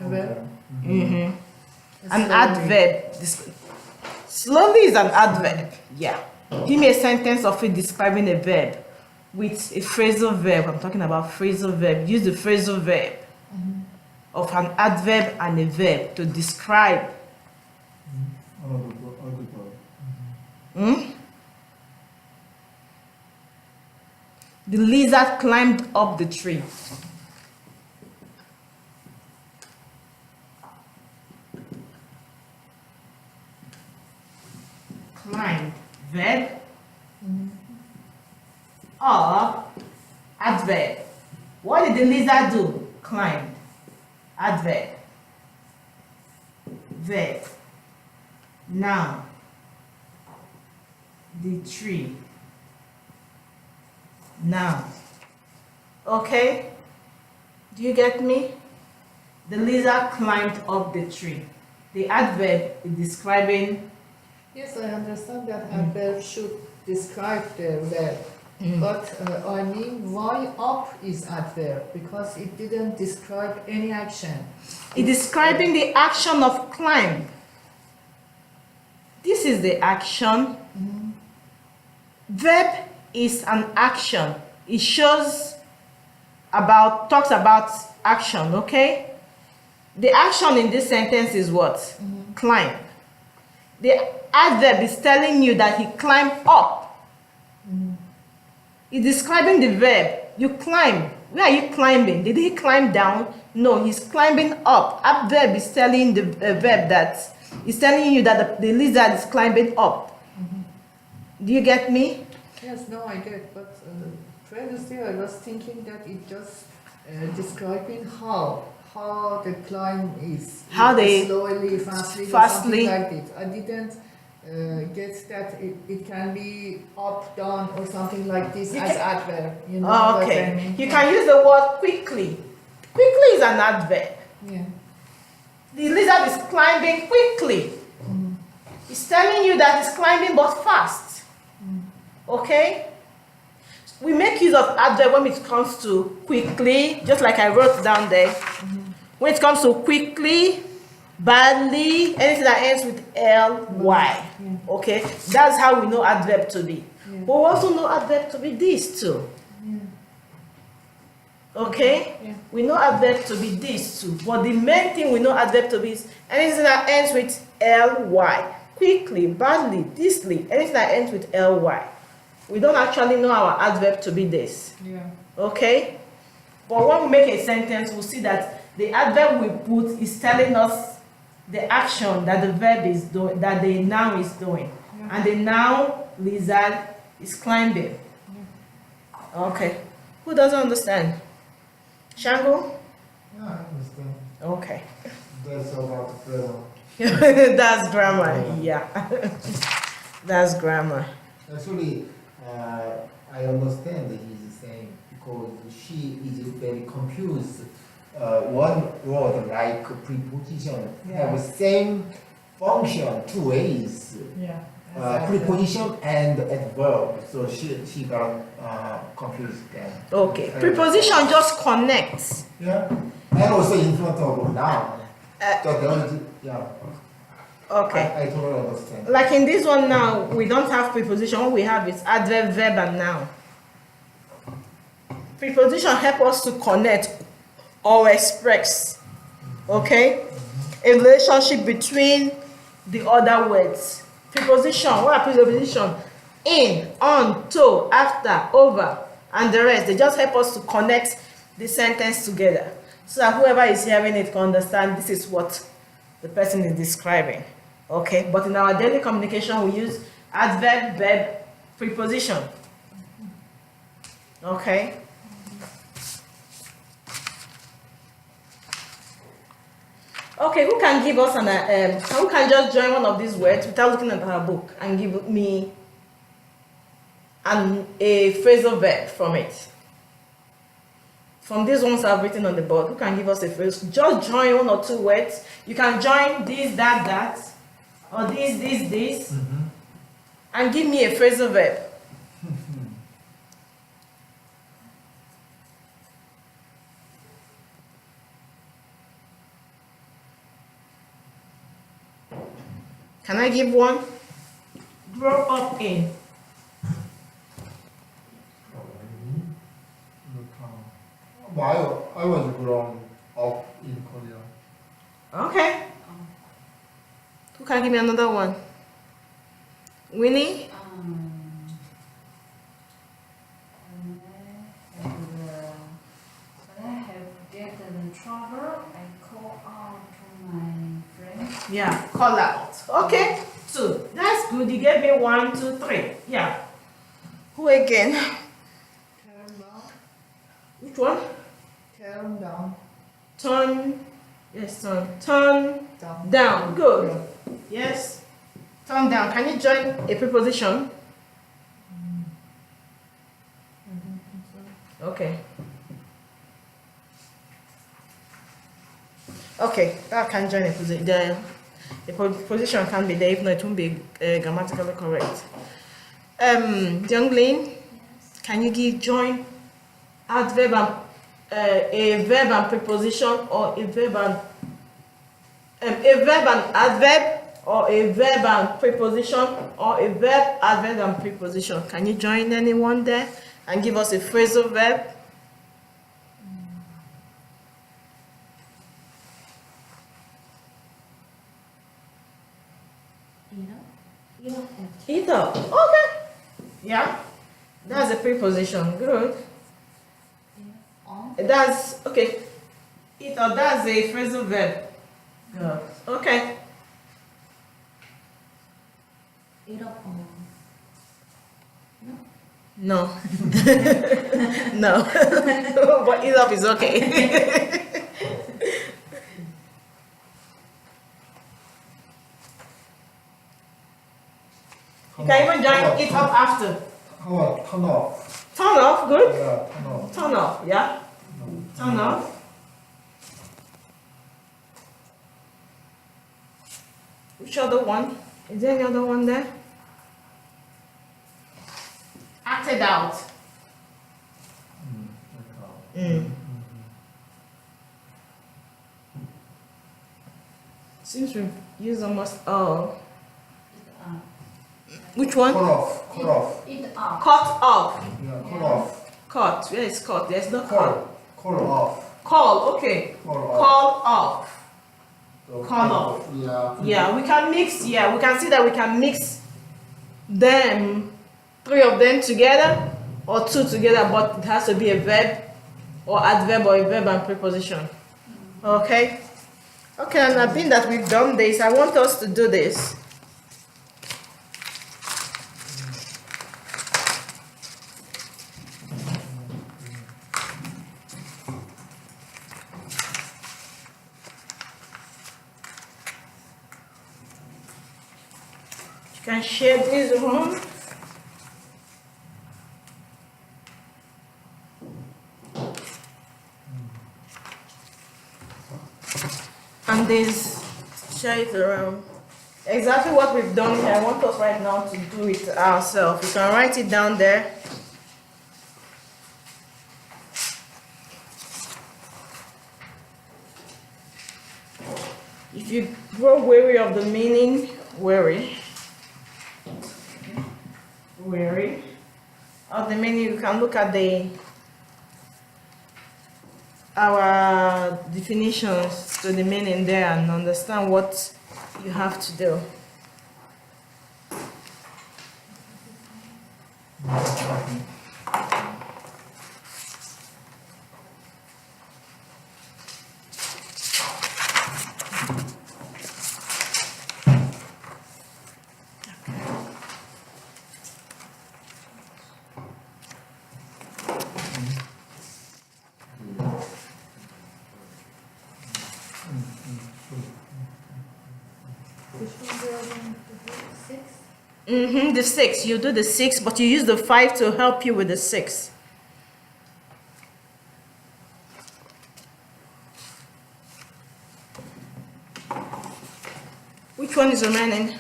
A verb? Mm-hmm. An Slowly. adverb. Slowly is an adverb. Yeah. Give me a sentence of it describing a verb with a phrasal verb. I'm talking about phrasal verb. Use the phrasal verb of an adverb and a verb to describe. The lizard climbed up the tree. Climbed, verb. Up, adverb. What did the lizard do? Climbed, adverb. Verb. Now, the tree. Now. Okay? Do you get me? The lizard climbed up the tree. The adverb is describing. Yes, I understand that adverb should describe the verb. But I mean, why up is adverb? Because it didn't describe any action. It's describing the action of climb. This is the action. Verb is an action. It talks about action, okay? The action in this sentence is what? Climb. The adverb is telling you that he climbed up. It's describing the verb. You climb. Where are you climbing? Did he climb down? No, he's climbing up. Adverb is telling the verb that it's telling you that the lizard is climbing up. Do you get me? Yes, no, I get. But previously I was thinking that it just describing how the climb is. How they slowly, fastly, or fastly. something like this. I didn't get that it can be up, down, or something like this as adverb. You know what I Okay. mean? You can use the word quickly. Quickly is an adverb. Yeah. The lizard is climbing quickly. It's telling you that it's climbing but fast. Okay? We make use of adverb when it comes to quickly, just like I wrote down there. When it comes to quickly, badly, anything that ends with ly. Okay? That's how we know adverb to be. But we also know adverb to be this too. Okay? Yeah. We know adverb to be this too. But the main thing we know adverb to be is anything that ends with ly. Quickly, badly, thisly, anything that ends with ly. We don't actually know our adverb to be this. Yeah. Okay? But when we make a sentence, we'll see that the adverb we put is telling us the action that the verb is doing, that the noun is doing. And the noun, lizard, is climbing. Okay. Who doesn't understand? Shango? Yeah, I understand. Okay. That's about grammar. That's grammar. Yeah. That's grammar. Actually, I understand that he's saying because she is very confused one word like preposition Yeah. have same function two ways. Yeah. Preposition and adverb. So she got confused then. Okay. Preposition just connects. Yeah. And also in front of noun. So there is, yeah. Okay. I totally understand. Like in this one now, we don't have preposition. What we have is adverb, verb, and noun. Preposition help us to connect or express, okay, a relationship between the other words. Preposition, what are preposition? In, on, to, after, over, and the rest. They just help us to connect the sentence together so that whoever is hearing it can understand this is what the person is describing. Okay, but in our daily communication, we use adverb, verb, preposition. Okay. Okay, who can give us who can just join one of these words without looking at her book and give me a phrasal verb from it? From these ones I've written on the board, who can give us a phrase? Just join one or two words. You can join this, that, that, or this, and give me a phrasal verb. Can I give one? Grow up in. I was grown up in Korea. Okay. Who can give me another one? Winnie? When I have get in trouble, I call out to my friend. Yeah, call out. Okay, two. That's good. You gave me 1, 2, 3. Yeah. Who again? Turn down. Which one? Turn down. Turn. Yes, turn. Turn Down. down. Good. Yes. Turn down. Can you join a preposition? Okay. Okay, that can join a position. The position can be there, if not, it won't be grammatically correct. Young Lynn, can you join adverb and a verb and preposition, or a verb and adverb, or a verb and preposition, or a verb, adverb and preposition? Can you join anyone there and give us a phrasal verb? Either. Okay. Yeah. That's a preposition. Good. On. That's okay. Either, that's a phrasal verb. Good. Okay. It up on. No. No. But either is okay. You can even join it up after. How about turn off? Turn off. Good. Yeah, turn off. Turn off. Yeah. Turn off. Which other one? Is there any other one there? Acted out. Mm. Seems we've used almost all. Which one? Cut off. Cut off. It up. Cut off. Yeah, cut off. Cut. Where is cut? There's no cut. Call off. Call. Okay. Call off. Call off. So call off. Yeah. Yeah, we can mix. Yeah, we can see that we can mix them, 3 of them together, or 2 together, but it has to be a verb or adverb or a verb and preposition. Okay? Okay, and I think that we've done this. I want us to do this. You can share this room. around this, share it around. Exactly what we've done here, I want us right now to do it ourselves. You can write it down there. If you grow weary of the meaning, weary of the meaning, you can look at our definitions to the meaning there and understand what you have to do. The 6, you do the 6, but you use the 5 to help you with the 6. Which one is remaining?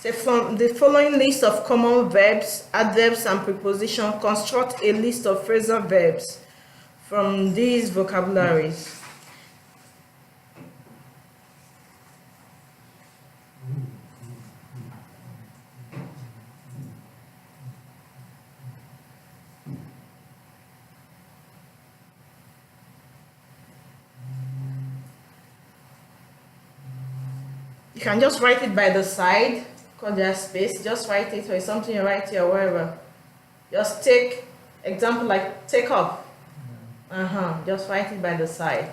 So from the following list of common verbs, adverbs, and prepositions, construct a list of phrasal verbs from these vocabularies. You can just write it by the side, because there's space. Just write it, or it's something you write here, wherever. Just take, example like take up. Just write it by the side.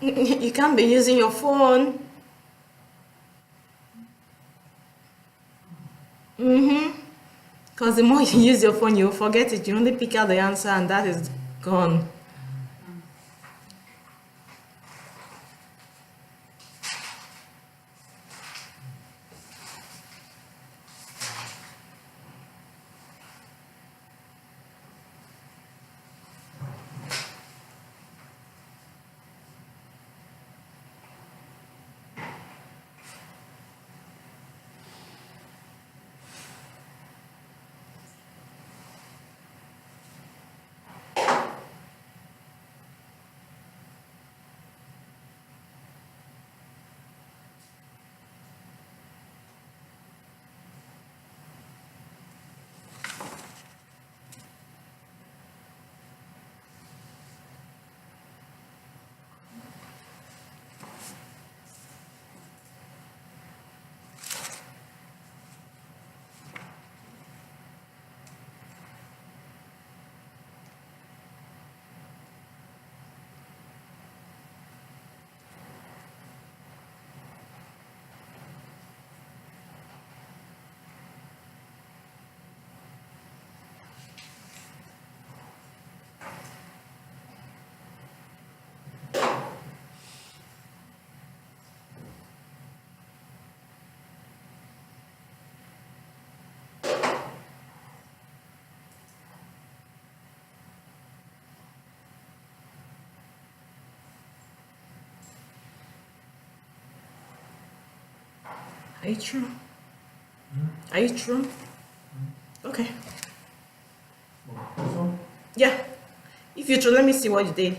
You can't be using your phone. Because the more you use your phone, you'll forget it. You only pick out the answer and that is gone. Are you true? Are you true? Okay. This one? Yeah. If you're true, let me see what you did.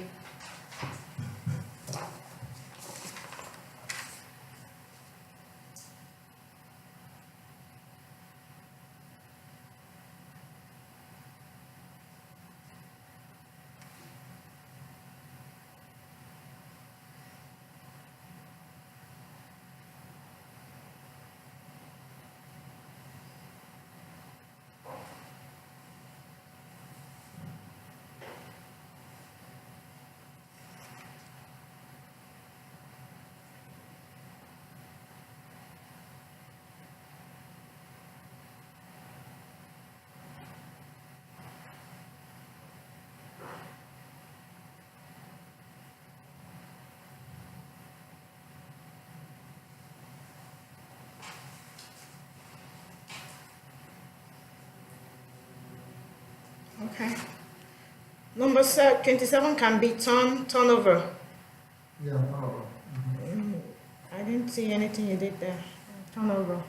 Okay. Number 27 can be turnover. Yeah, oh. I didn't see anything you did there. Turnover.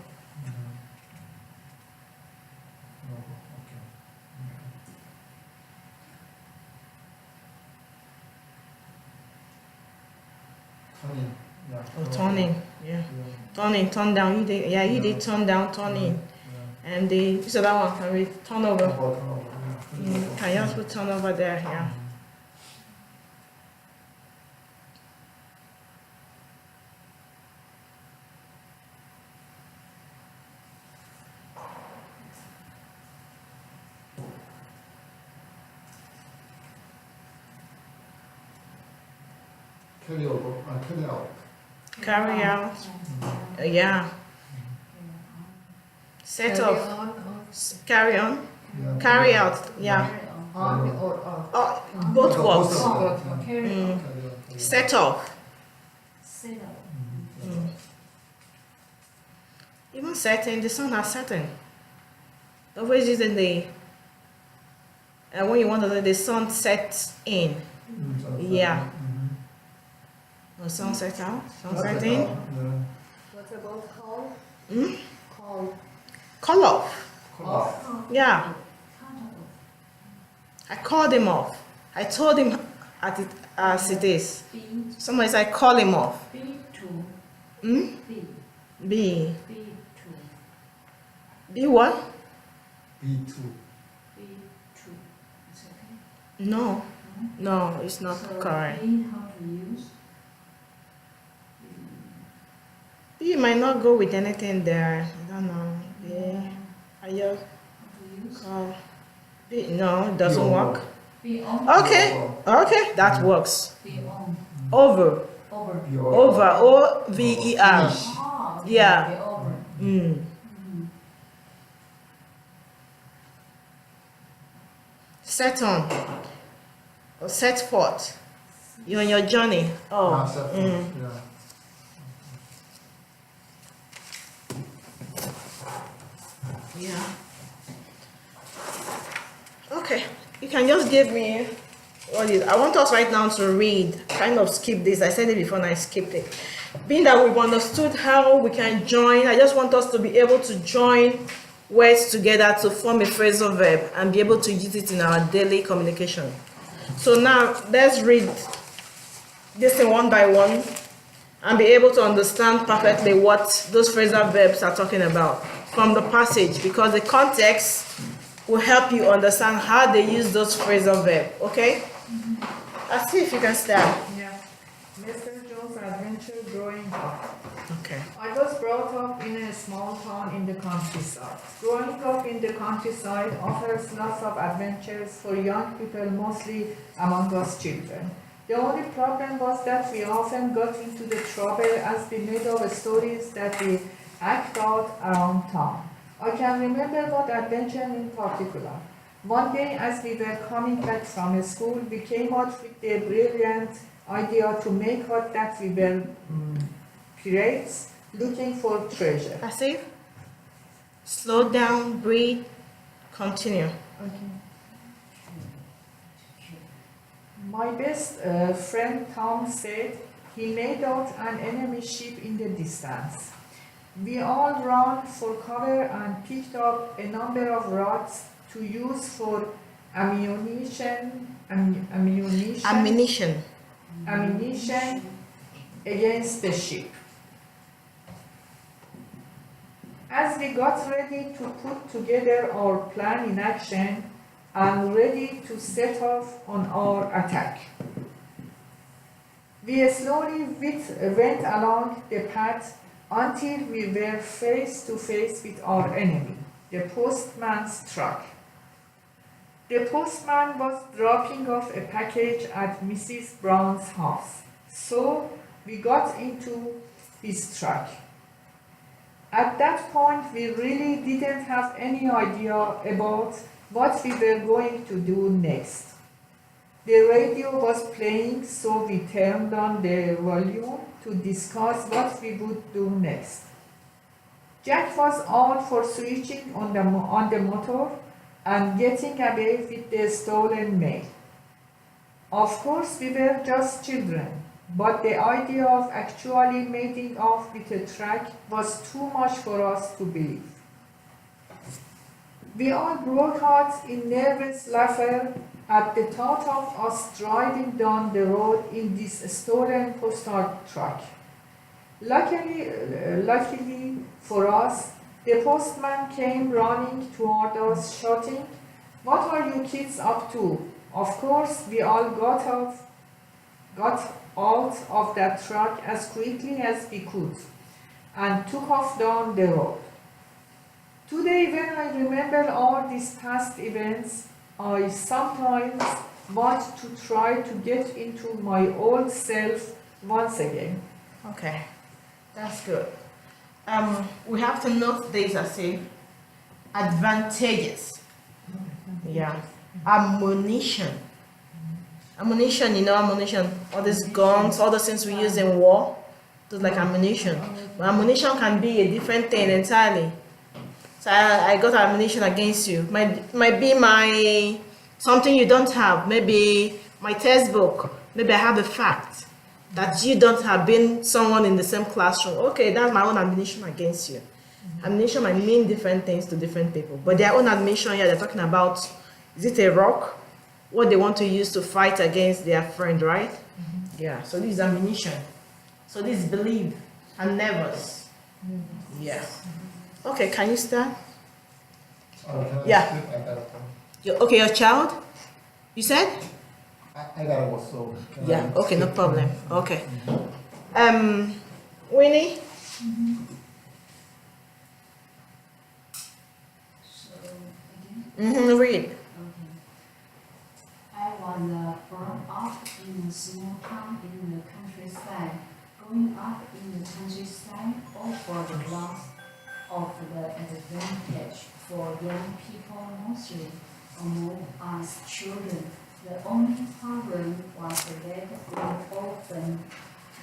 Okay. Turning. Yeah. Oh, turning. Yeah. Yeah. Turning, turn down. You did. Yeah, you did turn down, turning. Yeah. And the so that one can be turnover. Turnover, yeah. Can you also put turnover there? Yeah. Carry over, carry out. Carry out. Yeah. Set off. Carry on. Yeah. Carry out. Yeah. On or off? Oh, both Both works. of Both. Carry Mm. on. Carry out. Set off. Set up. Even setting, the sun has setting. Always using the when you want to say the sun sets in. Yeah. Or sun set out. Sun setting. Yeah. What about call? Hmm? Call. Call off. Off. Yeah. Cut I called him off. I told him at it as it is. off. Somebody said I call him off. B to Hmm? B. B. B to B what? B2. B to. It's okay. No. No? No, it's not So correct. B, how to use? B might not go with anything there. I don't know. B. I just How to use? call. B. No, it doesn't B work. B on. Okay. Okay, that works. B on. Over. Over. B Over. O-V-E-R. Ah, okay. Yeah. B over. Mm. Set on. Or set forth. You're on your journey. Oh. Yeah. Yeah. Okay. You can just give me what is. I want us right now to read. Kind of skip this. I said it before and I skipped it. Being that we've understood how we can join, I just want us to be able to join words together to form a phrasal verb and be able to use it in our daily communication. So now let's read this thing one by one and be able to understand perfectly what those phrasal verbs are talking about from the passage, because the context will help you understand how they use those phrasal verbs. Okay? Let's see if you can start. Yeah. Mr. Jones' adventure growing up. Okay. I was brought up in a small town in the countryside. Growing up in the countryside offers lots of adventures for young people, mostly among us children. The only problem was that we often got into the trouble as we made up stories that we act out around town. I can remember one adventure in particular. One day, as we were coming back from school, we came out with the brilliant idea to make out that we were pirates looking for treasure. Passive. Slow down, breathe, continue. Okay. My best friend Tom said he made out an enemy ship in the distance. We all ran for cover and picked up a number of rods to use for ammunition against the ship. As we got ready to put together our plan in action and ready to set off on our attack, we slowly went along the path until we were face to face with our enemy, the postman's truck. The postman was dropping off a package at Mrs. Brown's house, so we got into his truck. At that point, we really didn't have any idea about what we were going to do next. The radio was playing, so we turned on the volume to discuss what we would do next. Jack was all for switching on the motor and getting away with the stolen mail. Of course, we were just children, but the idea of actually making off with a truck was too much for us to believe. We all broke out in nervous laughter at the thought of us driving down the road in this stolen postal truck. Luckily for us, the postman came running toward us, shouting, "What are you kids up to?" Of course, we all got out of that truck as quickly as we could and took off down the road. Today, when I remember all these past events, I sometimes want to try to get into my old self once again. Okay, that's good. We have to note this as if advantages. Yeah, ammunition. Ammunition, ammunition, all these guns, all the things we use in war, just like ammunition. But ammunition can be a different thing entirely. So I got ammunition against you. Might be my something you don't have. Maybe my textbook. Maybe I have a fact that you don't have, been someone in the same classroom. Okay, that's my own ammunition against you. Ammunition might mean different things to different people, but their own ammunition here, they're talking about, is it a rock? What they want to use to fight against their friend, right? Yeah, so this is ammunition. So this is believe and nevers. Yeah. Okay, can you start? Can I Yeah. speak? I gotta go. Okay, your child? You said? I gotta go, so. can Yeah, I okay, no speak? problem. Okay. Winnie? So, again, Read. okay. I was born up in a small town in the countryside. Growing up in the countryside offered lots of the advantage for young people, mostly among us children. The only problem was that we often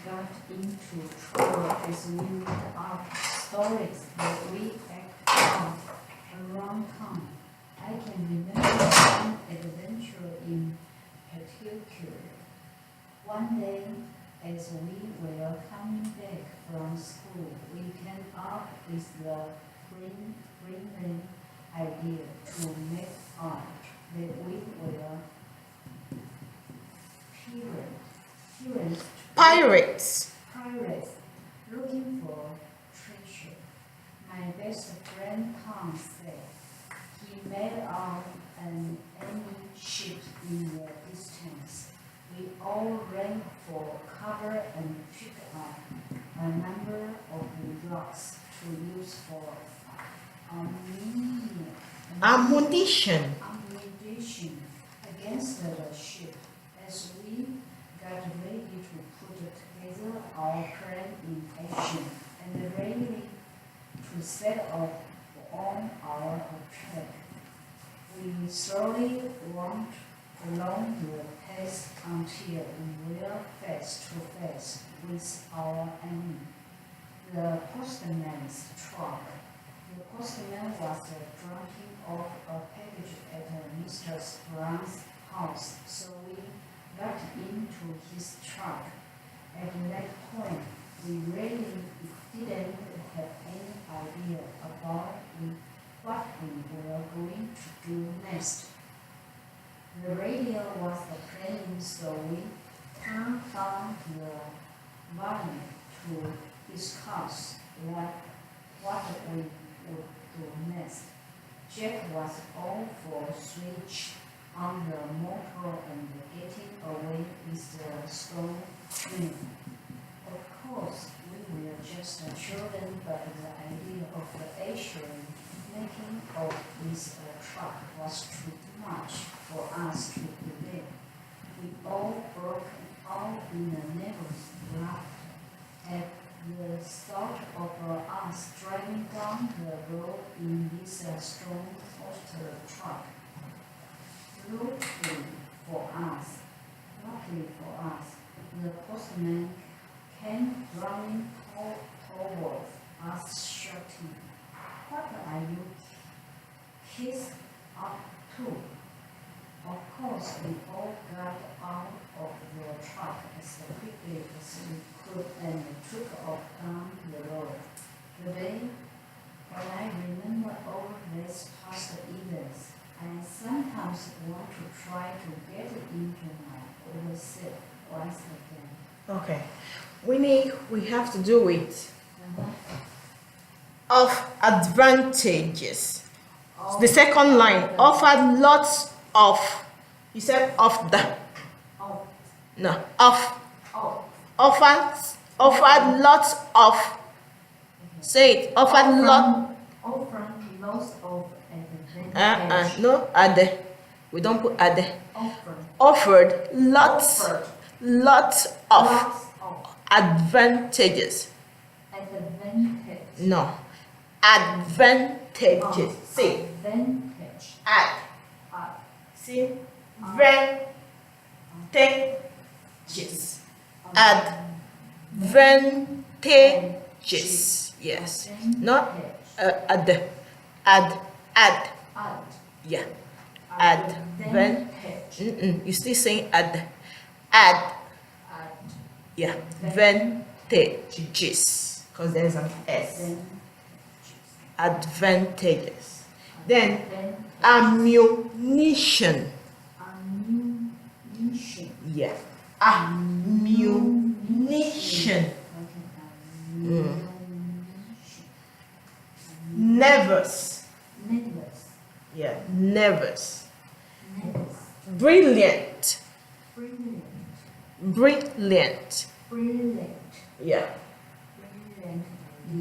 got into trouble as we made up stories that we act out around town. I can remember one adventure in particular. One day, as we were coming back from school, we came up with the brilliant idea to make out that we were Pirates. looking for treasure. My best friend Tom said he made out an enemy ship in the distance. We all ran for cover and picked up a number of rocks to use for Ammunition. ammunition against the ship. As we got ready to put together our plan in action and ready to set off on our attack, we slowly walked along the path until we were face to face with our enemy, the postman's truck. The postman was dropping off a package at Mr. Brown's house, so we got into his truck. At that point, we really didn't have any what we were going to do next. The radio was playing, so we turned down the volume to discuss what we would do next. Jack was all for switch on the motor and getting away with the stone thing. Of course, we were just children, but the idea of actually making off with a truck was too much for us to believe. We all broke out in a nervous laughter at the thought of us driving down the road in this stone poster truck. Luckily for us, the postman came running towards us shouting, "What are you kids up to?" Of course, we all got out of the truck as quickly as we could and took off down the road. Today, when I remember all these past events, I sometimes want to try to get into my old self once again. Okay. We have to do it. Of advantages. The second line offered lots of. You said of the. Oh, No, of. oh, Offered lots of. Say it. Offered lot. often lots of advantage. No, ad. We don't put ad. Often. Offered lots Offered of lots of advantages. advantage. No. Advantages. See. Advantage. Ad. Uh, See. Advantages. Advantages. Yes. Not ad. Ad. Ad. Yeah. Advantage. You still saying ad. Ad. Yeah. Advantages. Because there's an S. Advantages. Then ammunition. Ammunition. Yeah. Ammunition. Ammunition. Nervous. Nervous. Yeah. Nervous. Nervous. Brilliant. Brilliant. Brilliant. Brilliant. Yeah. Brilliant.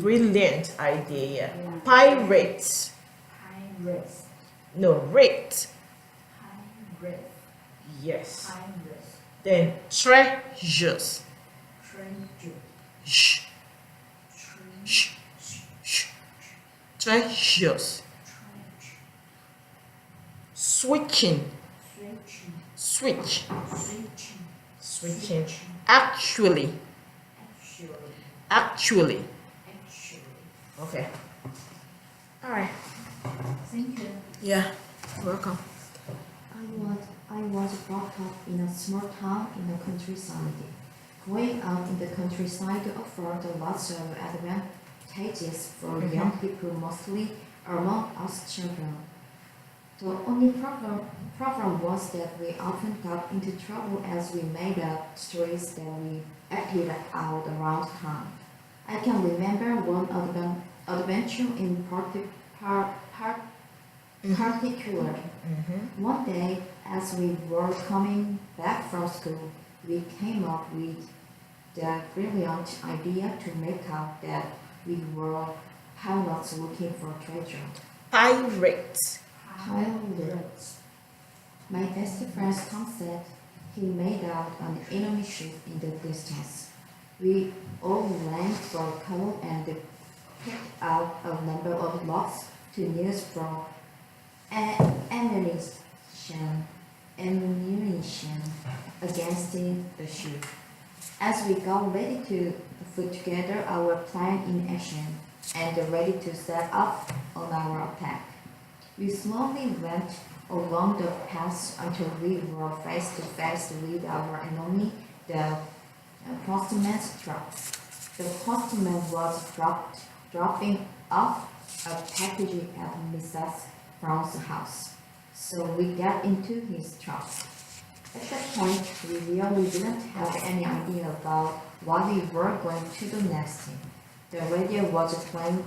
Brilliant idea. Yeah. Yeah. Pirates. Pirates. No, rate. Pirates. Yes. Pirates. Then treasures. Treasure. Shh. Shh. Shh. Treasures. Treasure. Switching. Switching. Switch. Switching. Switching. Actually. Actually. Actually. Okay. All right. Thank you. Yeah. Welcome. I was brought up in a small town in the countryside. Growing up in the countryside offered lots of advantages for young people, mostly among us children. The only problem was that we often got into trouble as we made up stories that we acted out around town. I can remember one adventure in particular. One day, as we were coming back from school, we came up with the brilliant idea to make out that we were pilots looking for treasure. Pirates. Pilots. My best friend Tom said he made out an enemy ship in the distance. We all ran for cover and picked out a number of logs to use for ammunition against the ship. As we got ready to put together our plan in action and ready to set off on our attack, we slowly went along the path until we were face to face with our enemy, the postman's truck. The postman was dropping off a package at Mrs. Brown's house. So we got into his truck. At that point, we really didn't have any idea about what we were going to do next. The radio was playing,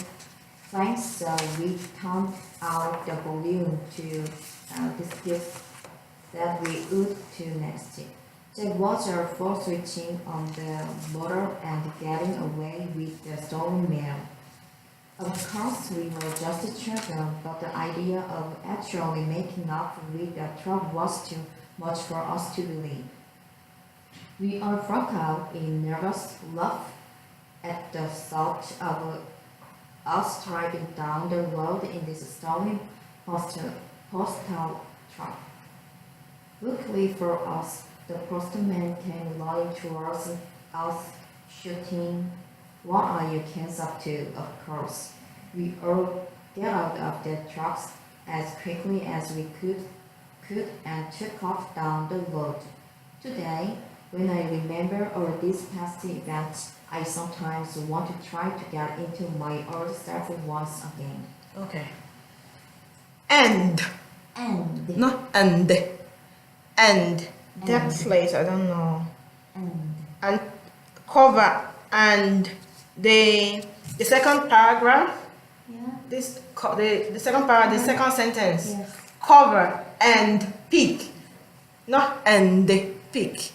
so we turned out the volume to discuss that we would do next. Jack was for switching on the motor and getting away with the stolen mail. Of course, we were just children, but the idea of actually making up with the truck was too much for us to believe. We all broke out in nervous laugh at the thought of us driving down the road in this stolen postal truck. Luckily for us, the postman came running towards us, shouting, "What are you kids up to?" Of course, we all got out of the trucks as quickly as we could and took off down the road. Today, when I remember all these past events, I sometimes want to try to get into my old self once again. Okay. And. And. No, and. And. That place, I don't know. And cover and the second paragraph. Yeah. The second paragraph, the second sentence. Yes. Cover and pick. Not and pick.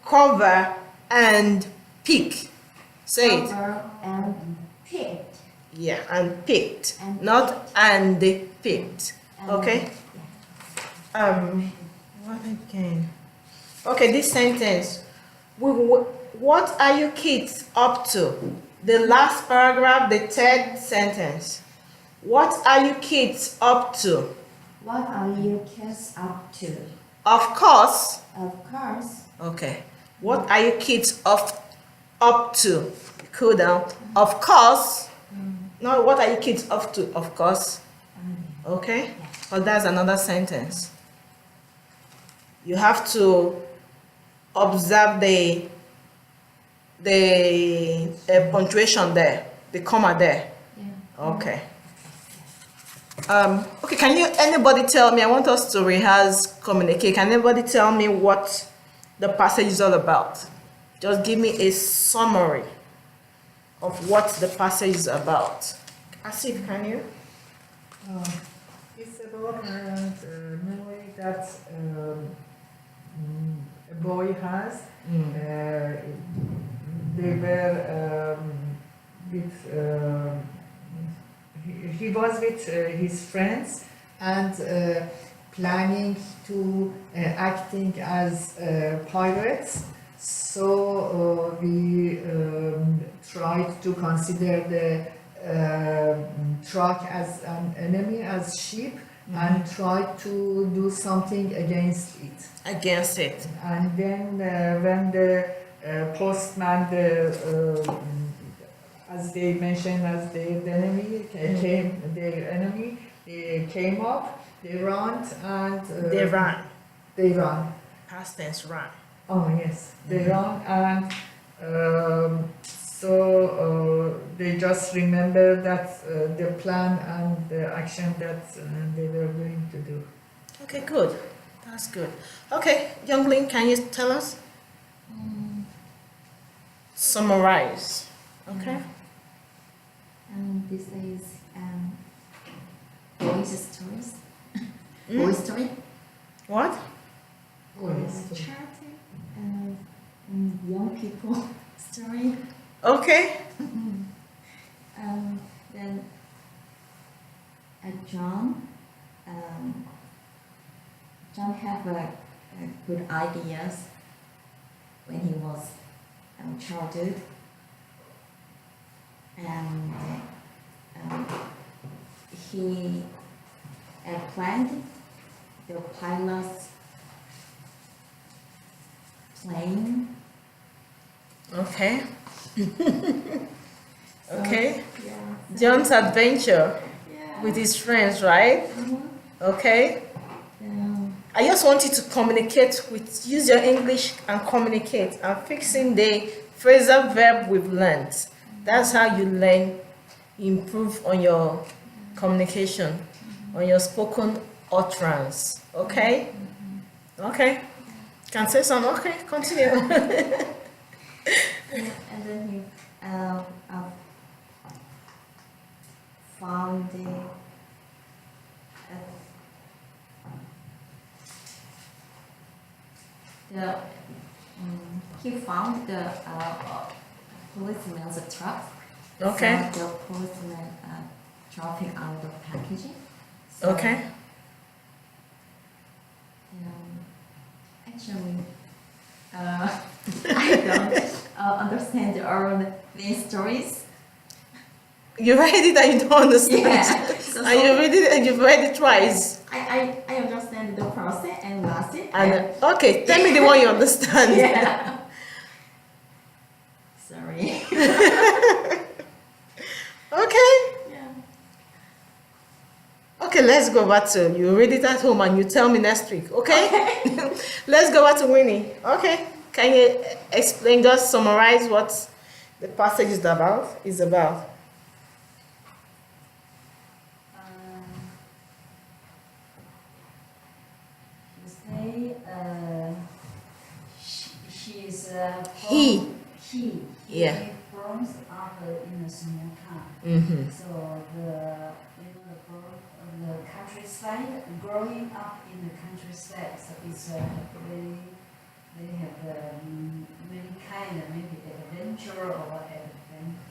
Cover and pick. Say it. Cover and picked. Yeah, and picked. And Not and picked. And- Okay. yeah. What again? Okay, this sentence. What are you kids up to? The last paragraph, the third sentence. What are you kids up to? What are you kids up to? Of course. Of course. Okay. What are you kids up to? Cool down. Of course. No, what are you kids up to? Of course. Okay? But that's another sentence. You have to observe the punctuation there, the comma there. Yeah. Okay. Okay, can anybody tell me, I want us to rehearse, communicate. Can anybody tell me what the passage is all about? Just give me a summary of what the passage is about. Asif, can you? It's about a memory that a boy has. They were he was with his friends and planning to acting as pirates. So we tried to consider the truck as an enemy, as sheep, and tried to do something against it. Against it. And then when the postman, as they mentioned as their enemy, came up, they ran and They ran. They ran. Past tense, ran. Oh yes, they ran and so they just remember that the plan and the action that they were going to do. Okay, good. That's good. Okay, Youngling, can you tell us? Summarize. Okay. This is boys' stories. Mm. Boys' story. What? Charity and young people story. Okay. Then John had good ideas when he was childhood, and he planned the pilot's plane. Okay. Okay. Yeah. John's adventure Yeah. with his friends, right? Okay. I just want you to communicate use your English and communicate and fixing the phrasal verb we've learned. That's how you learn improve on your communication, on your spoken utterance. Okay? Okay. Can say some. Okay, continue. Yeah, and then he found he found the policeman's truck. Okay. So the policeman dropping out the packaging. So, Okay. Actually, I don't understand all these stories. You read it and you don't understand. Yeah. So, And you read it and you've read it twice. I understand the process and lost it. And okay, tell me the one you understand. Yeah. Sorry. Okay. Yeah. Okay, let's go back to you read it at home and you tell me next week. Okay. Let's go back to Winnie. Okay. Can you explain, just summarize what the passage is about? You say she is He. He Yeah. grows up in a small town. Mm-hmm. So the countryside, growing up in the countryside, so it's they have many kind of maybe adventure or advantage.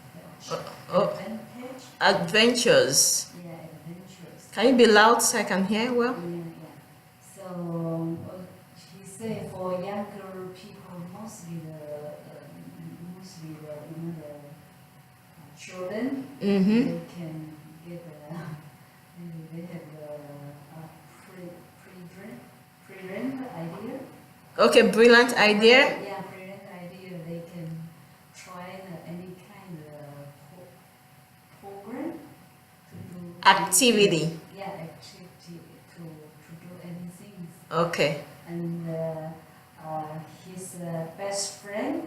Adventures. Yeah, adventures. Can you be loud so I can hear well? Yeah. So he say for younger people, mostly the children, Mm-hmm. they can get maybe they have pre-rent idea. Okay, brilliant idea. Yeah, brilliant idea. They can try any kind of program to do Activity. Yeah, activity to do anything. Okay. And his best friend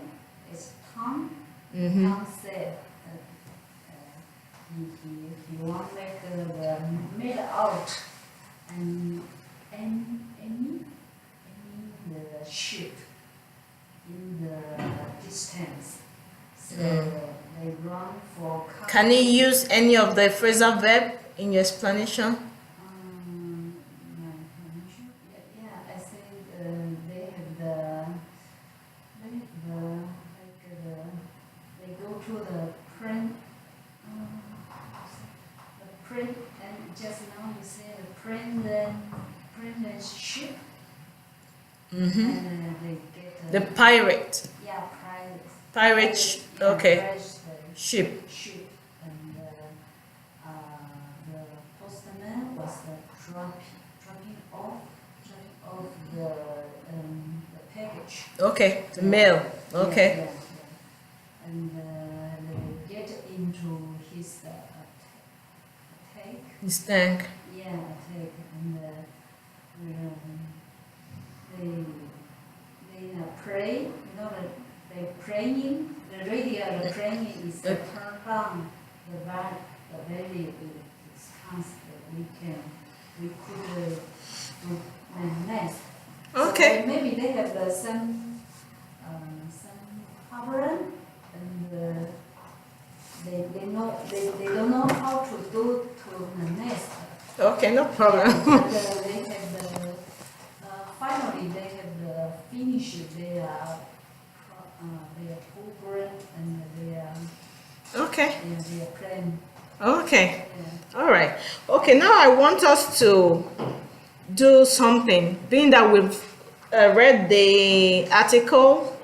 is Tom. Mm-hmm. Tom said he want make the made out and any the ship in the distance. So they run for. Can you use any of the phrasal verb in your explanation? My information? Yeah, I think they have they go to the print, and just now you say the print ship, Mm-hmm. and they get The pirate. yeah, Pirate. Okay. price, Ship. ship, and the postman was dropping off the package. Okay. The mail. Okay. Yeah. And they get into his tank. This tank. Yeah, tank, and they pray. You know, they praying. The radio, the praying is the turn on the value is constant. We could do nice. Okay. So maybe they have some problem, and they don't know how to do to the nest. Okay, no problem. And they have finally they have finished their program and Okay. their plan. Okay. Yeah. All right. Okay, now I want us to do something. Being that we've read the article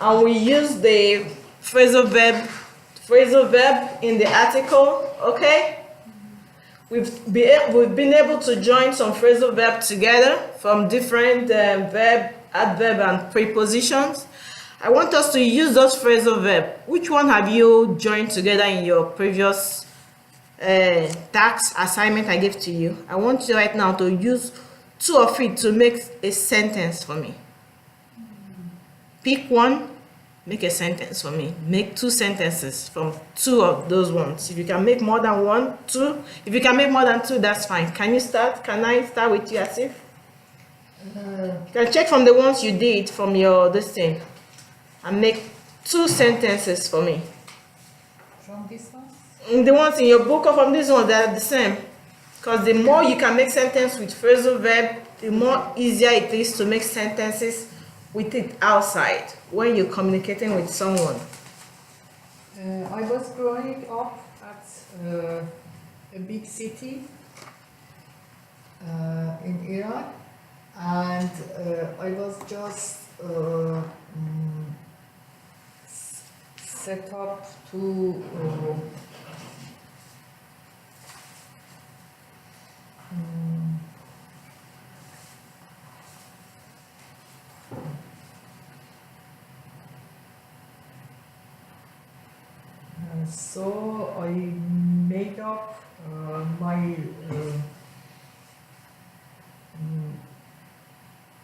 and we use the phrasal verb in the article, okay? We've been able to join some phrasal verb together from different verb, adverb, and prepositions. I want us to use those phrasal verb. Which one have you joined together in your previous task assignment I gave to you? I want you right now to use two of it to make a sentence for me. Pick one, make a sentence for me. Make 2 sentences from 2 of those ones. If you can make more than 1, 2. If you can make more than 2, that's fine. Can you start? Can I start with you, Asif? You can check from the ones you did from your this thing and make 2 sentences for me. From this one? The ones in your book or from this one, they're the same. Because the more you can make sentence with phrasal verb, the more easier it is to make sentences with it outside when you're communicating with someone. I was growing up at a big city in Iran, and I was just set up to so I made up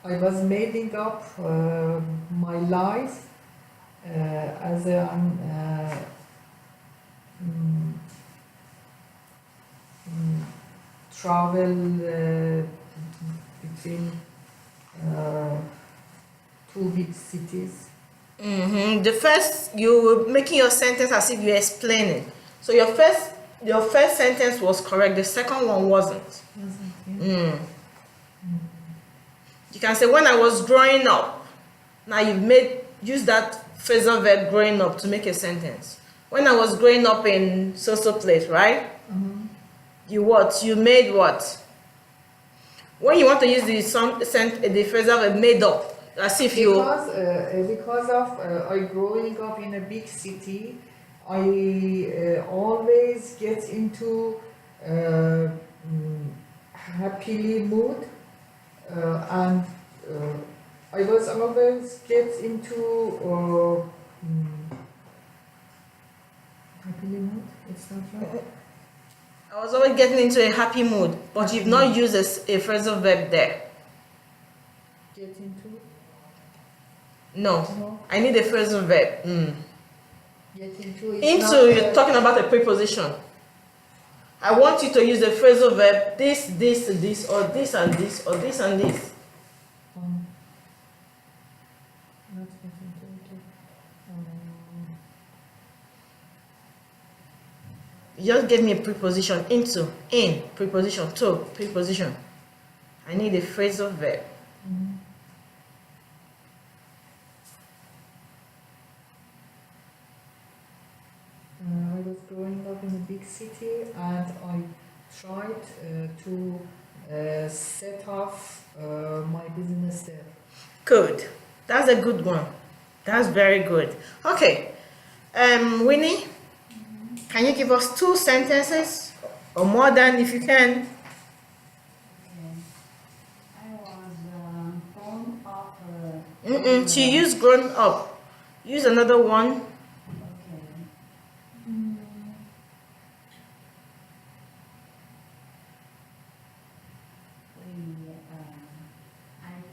I was making up my life as a travel between 2 big cities. The first, you were making your sentence as if you're explaining. So your first sentence was correct. The second one wasn't. You can say, when I was growing up. Now you've use that phrasal verb growing up to make a sentence. When I was growing up in so place, right? You made what? When you want to use the phrasal verb made up, as if you... Because of I growing up in a big city, I always get into happily mood, and I was always get into happily mood. It's not right. I was always getting into a happy mood, but you've not used a phrasal verb there. Get into? No, No. I need a phrasal verb. Get into. Into, you're talking about a preposition. I want you to use the phrasal verb this, or this and this, or this and this. Not get into. You just gave me a preposition, into, in, preposition, to, preposition. I need a phrasal verb. I was growing up in a big city, and I tried to set off my business there. Good. That's a good one. That's very good. Okay. Winnie, can you give us 2 sentences or more than if you can? Okay. I was born up. She used grown up. Use another one.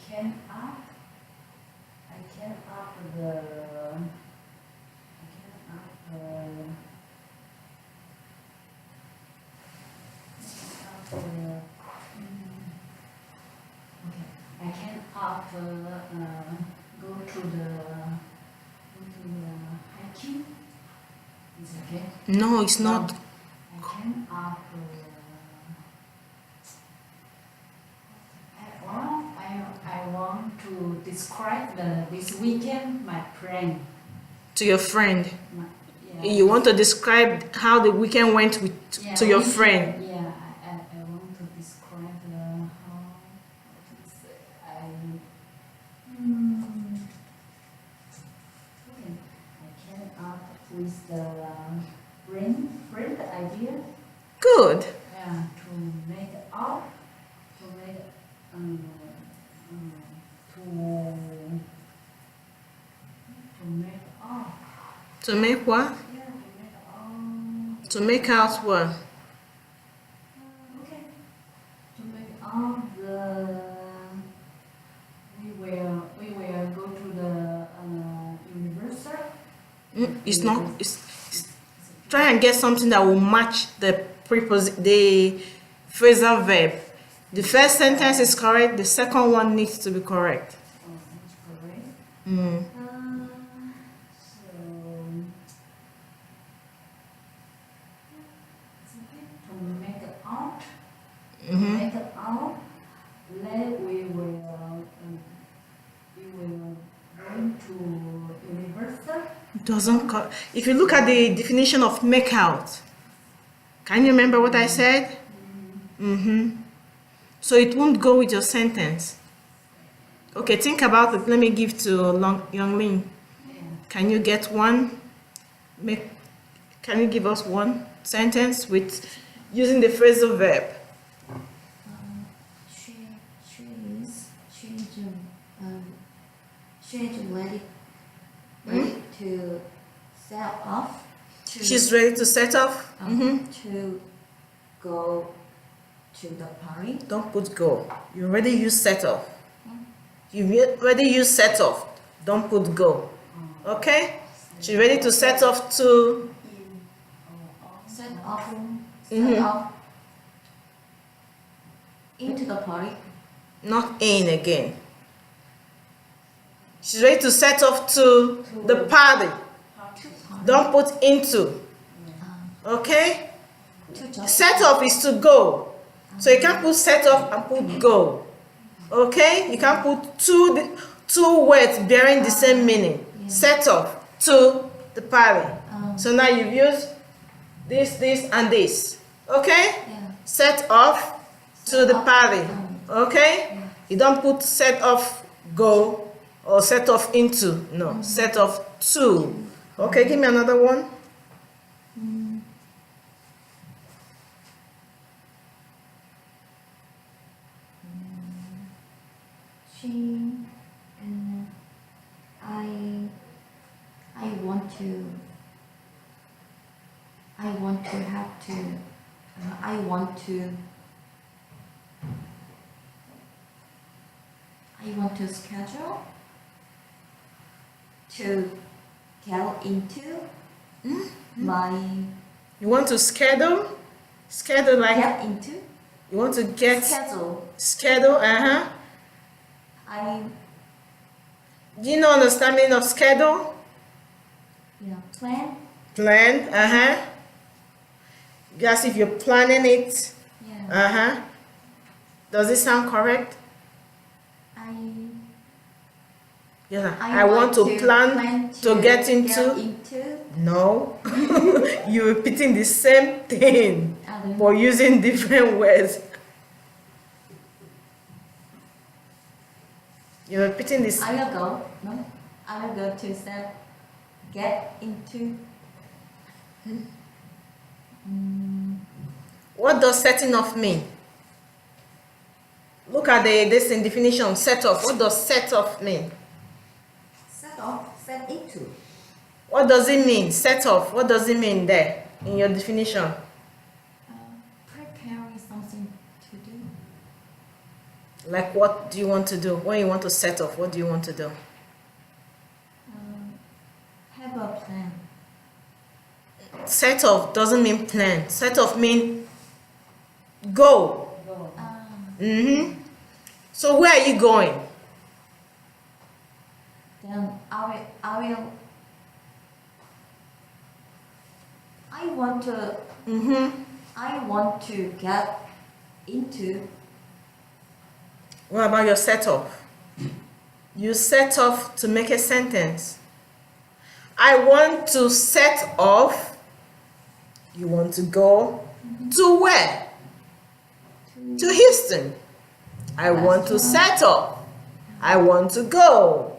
Okay. I can up go to the hiking. Is it okay? No, it's not. I can up. I want to describe this weekend my friend. To your friend. Yeah. You want to describe how the weekend went to your friend. Yeah, I want to describe how to say okay. I came up with the friend idea. Good. Yeah, to make up, To make what? Yeah, To make out what? okay. To make up we will go to the Universal It's not. It's try and get something that will match the the phrasal verb. The first sentence is correct. The second one needs to be correct. Oh, that's correct. Mm. So it's okay to make it out. Mhm. Make it out. Then we will going to universal. Doesn't if you look at the definition of make out, can you remember what I said? Mm-hmm. So it won't go with your sentence. Okay, think about it. Let me give to Young Lin. Yeah. Can you get one? Can you give us one sentence with using the phrasal verb? She is ready to set off to She's ready to set off. to go to the party. Don't put go. You already use set off. You already use set off. Don't put go. Okay? She's ready to set off to. Set off Mhm. into the party. Not in again. She's ready to set off to the party. Don't put into. Okay? To just Set off is to go. So you can't put set off and put go. Okay? You can't put two words bearing the same meaning. Yeah. Set off to the party. um, So now you've used this, and this. Okay? yeah. Set off to the party. Okay? Yeah. You don't put set off go or set off into. No, set off to. Okay, give me another one. She and I want to have to I want to schedule to get into my You want to schedule? Schedule like get into you want to get schedule. Uh-huh. I Do you know understanding of schedule? plan. Plan, uh-huh. Yes, if you're planning it, Yeah. uh-huh. Does it sound correct? Yeah. I want to plan to get into. No. You're repeating the same thing but using different words. You're repeating this. I will go. No, I will go to step. Get into. What does setting off mean? Look at this in definition. Set off. What does set off mean? Set off. Set into. What does it mean? Set off. What does it mean there in your definition? Preparing something to do. Like what do you want to do? When you want to set off, what do you want to do? Have a plan. Set off doesn't mean plan. Set off mean go. Go. So where are you going? Then I want to. I want to get into. What about your set off? You set off to make a sentence. I want to set off. You want to go to where? To Houston. I want to set off. I want to go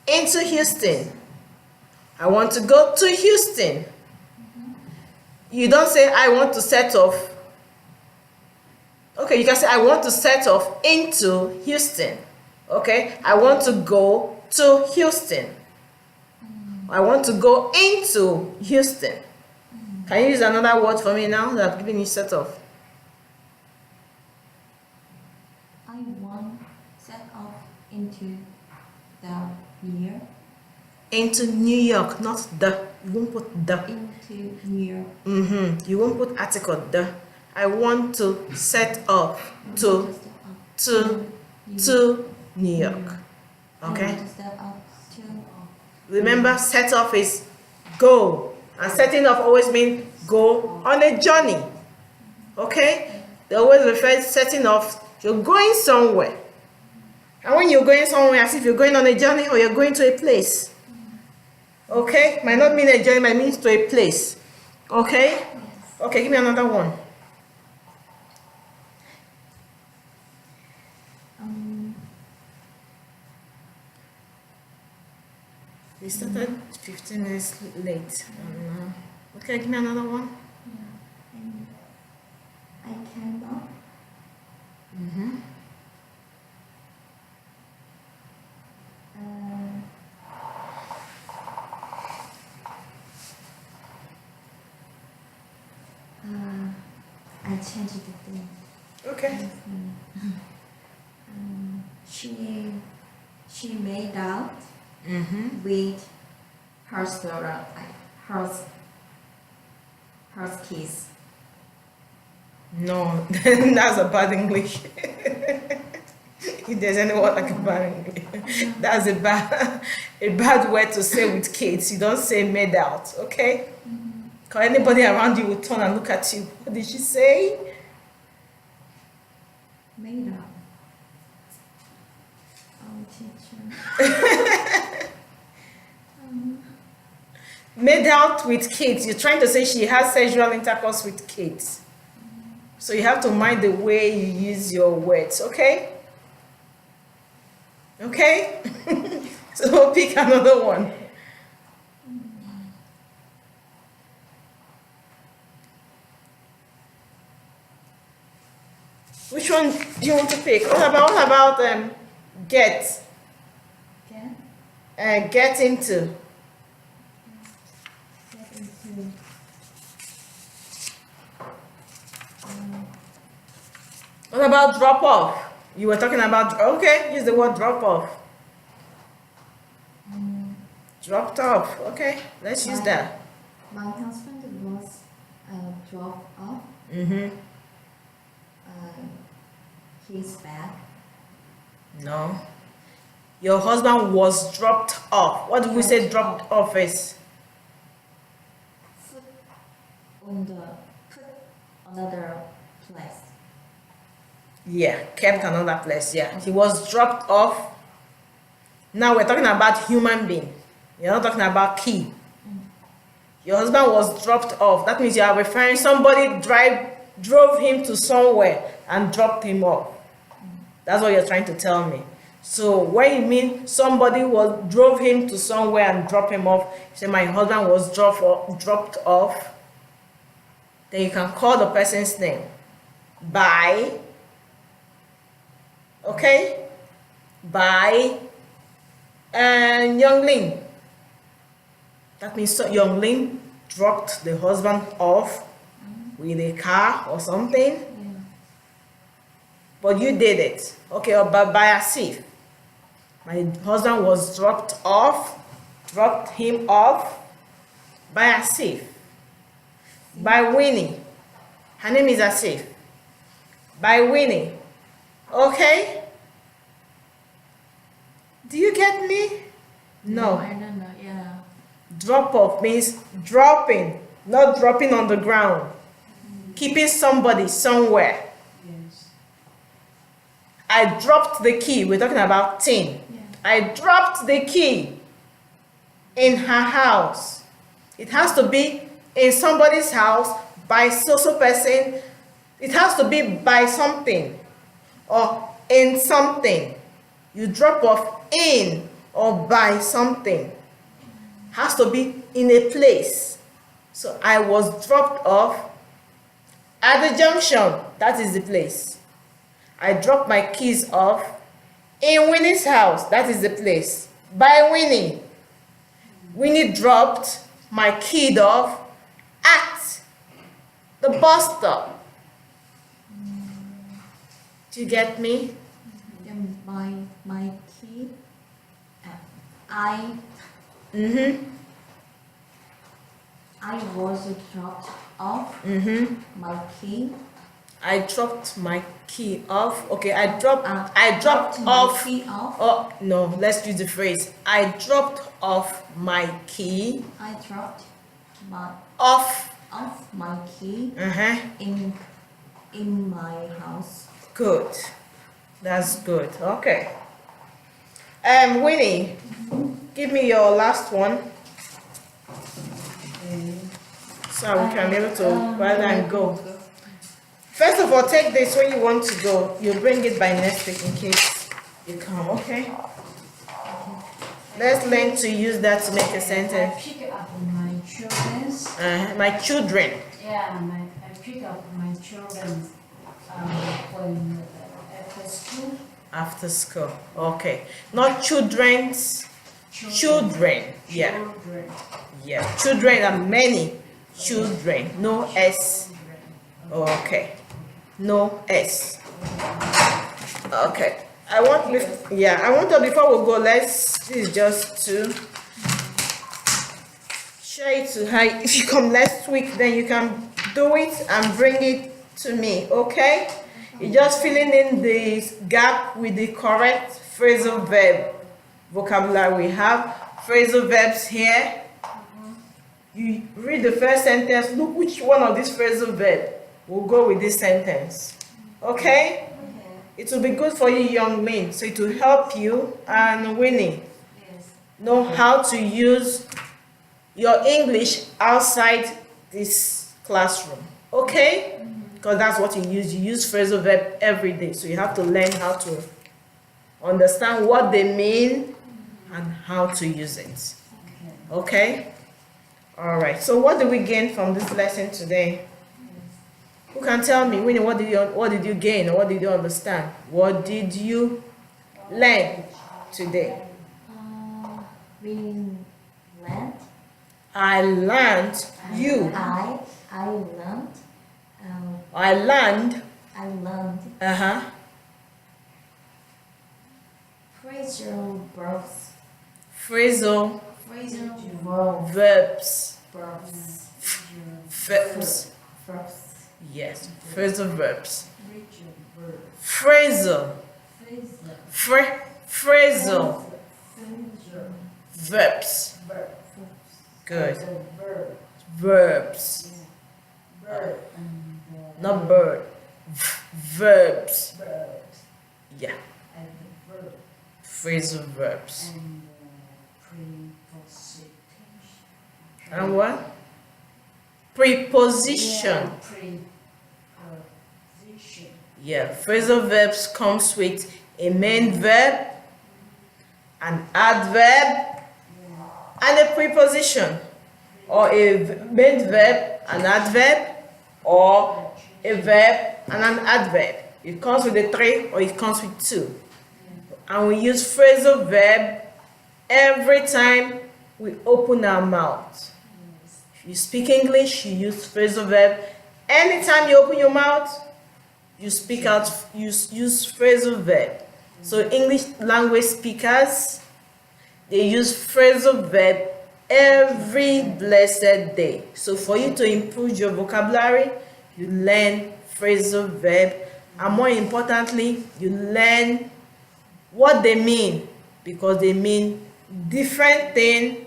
into Houston. I want to go to Houston. You don't say I want to set off. Okay, you can say I want to set off into Houston. Okay, I want to go to Houston. I want to go into Houston. Can you use another word for me now that I've given you set off? I want set off into the year. Into New York, not the. You won't put the. into New York. You won't put article the. I want to set off to New York. Okay? I want to step up to Remember, set off is go. And setting off always means go on a journey. Okay? They always refer to setting off, you're going somewhere. And when you're going somewhere, as if you're going on a journey or you're going to a place. Okay? Might not mean a journey, might mean to a place. Okay? Okay, give me another one. We started 15 minutes late. Okay, give me another one. and I cannot I changed the thing. Okay. She made out with her daughter, her kids. No, that's a bad English. If there's any word like a bad English, that's a bad word to say with kids. You don't say made out, okay? Because anybody around you will turn and look at you. What did she say? Made out. Teacher. Made out with kids. You're trying to say she has sexual intercourse with kids. So you have to mind the way you use your words, okay? Okay? So pick another one. Which one do you want to pick? What about get? Get into. Get into. What about drop off? You were talking about, okay, use the word drop off. Dropped off, okay, let's use that. My husband was dropped off. His bag. No. Your husband was dropped off. What do we say dropped off is? Put another place. Yeah, kept another place, yeah. He was dropped off. Now we're talking about human being. You're not talking about key. Your husband was dropped off. That means you are referring somebody drove him to somewhere and dropped him off. That's what you're trying to tell me. So when you mean somebody drove him to somewhere and dropped him off, you say my husband was dropped off, then you can call the person's name by, okay, by Young Lin. That means Young Lin dropped the husband off with a car or something. But you did it, okay, or by Asif. My husband was dropped him off by Asif. By Winnie. Her name is Asif. By Winnie. Okay? Do you get me? No. I don't know, yeah. Drop off means dropping, not dropping on the ground. Keeping somebody somewhere. Yes. I dropped the key. We're talking about Tin. Yeah. I dropped the key in her house. It has to be in somebody's house by so person. It has to be by something or in something. You drop off in or by something. Has to be in a place. So I was dropped off at the junction. That is the place. I dropped my keys off in Winnie's house. That is the place. By Winnie. Winnie dropped my key off at the bus stop. Do you get me? Then my key. I Mm-hmm. I was dropped off Mm-hmm. my key. I dropped my key off. Okay, I dropped my off. key off. Oh no, let's use the phrase. I dropped off my key. I dropped my Off. my key Uh-huh. in my house. Good. That's good. Okay. Winnie, give me your last one so we can be able to rather and go. First of all, take this when you want to go. You bring it by next week in case you come, okay? Let's learn to use that to make a I sentence. pick up my children's. My children. Yeah, I pick up my children when after school. After school. Okay. Not children's. Children. Yeah. Children. Yeah. Children are many. Children. No S. Okay. No S. Okay. I want to, before we go, this is just to share it to her. If you come next week, then you can do it and bring it to me, okay? You're just filling in the gap with the correct phrasal verb vocabulary. We have phrasal verbs here. You read the first sentence, look which one of these phrasal verbs will go with this sentence, okay? It will be good for you, young men, so it will help you and Winnie Yes. know how to use your English outside this classroom, okay? Because that's what you use. You use phrasal verb every day, so you have to learn how to understand what they mean and how to use it, Okay. okay? All right, so what did we gain from this lesson today? Who can tell me, Winnie, what did you gain or what did you understand? What did you learn today? We learned. I learned you. I learned. I learned. I learned Uh-huh. phrasal verbs. Phrasal Phrasal verbs. verbs. Verbs. Verbs. Yes. Phrasal verbs. Region, verb, Phrasal. phrase, Phrasal phrase, verbs. verb, Good. verb, Verbs. verb, and Not bird. Verbs. verbs, Yeah. and verb, Phrasal verbs. and preposition. And what? Preposition. Yeah, preposition. Yeah, phrasal verbs comes with a main verb, an adverb, and a preposition, or a main verb, an adverb, or a verb and an adverb. It comes with a 3 or it comes with 2. And we use phrasal verb every time we open our mouth. If you speak English, you use phrasal verb. Anytime you open your mouth, you speak out, use phrasal verb. So English language speakers, they use phrasal verb every blessed day. So for you to improve your vocabulary, you learn phrasal verb, and more importantly, you learn what they mean, because they mean different thing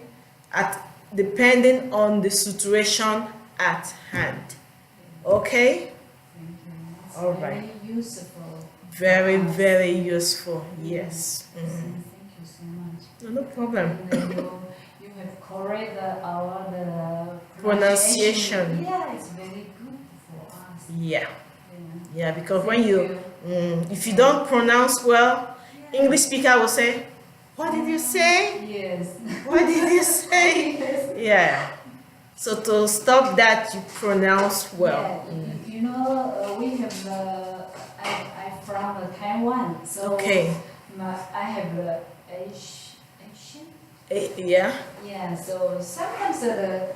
depending on the situation at hand. Okay? It's All right. very useful. Very, very useful. Yes. Thank you so much. No problem. And you have correct our Pronunciation. Yeah, it's very good for us. Yeah. Yeah. Yeah, because Thank when if you don't pronounce well, English speaker will say, "What did you say? Yes. What did you say?" Yeah. So to stop that, you pronounce well. Yeah, you know, we have I'm from Taiwan, so Okay. I have Asian. Yeah. Yeah, so sometimes the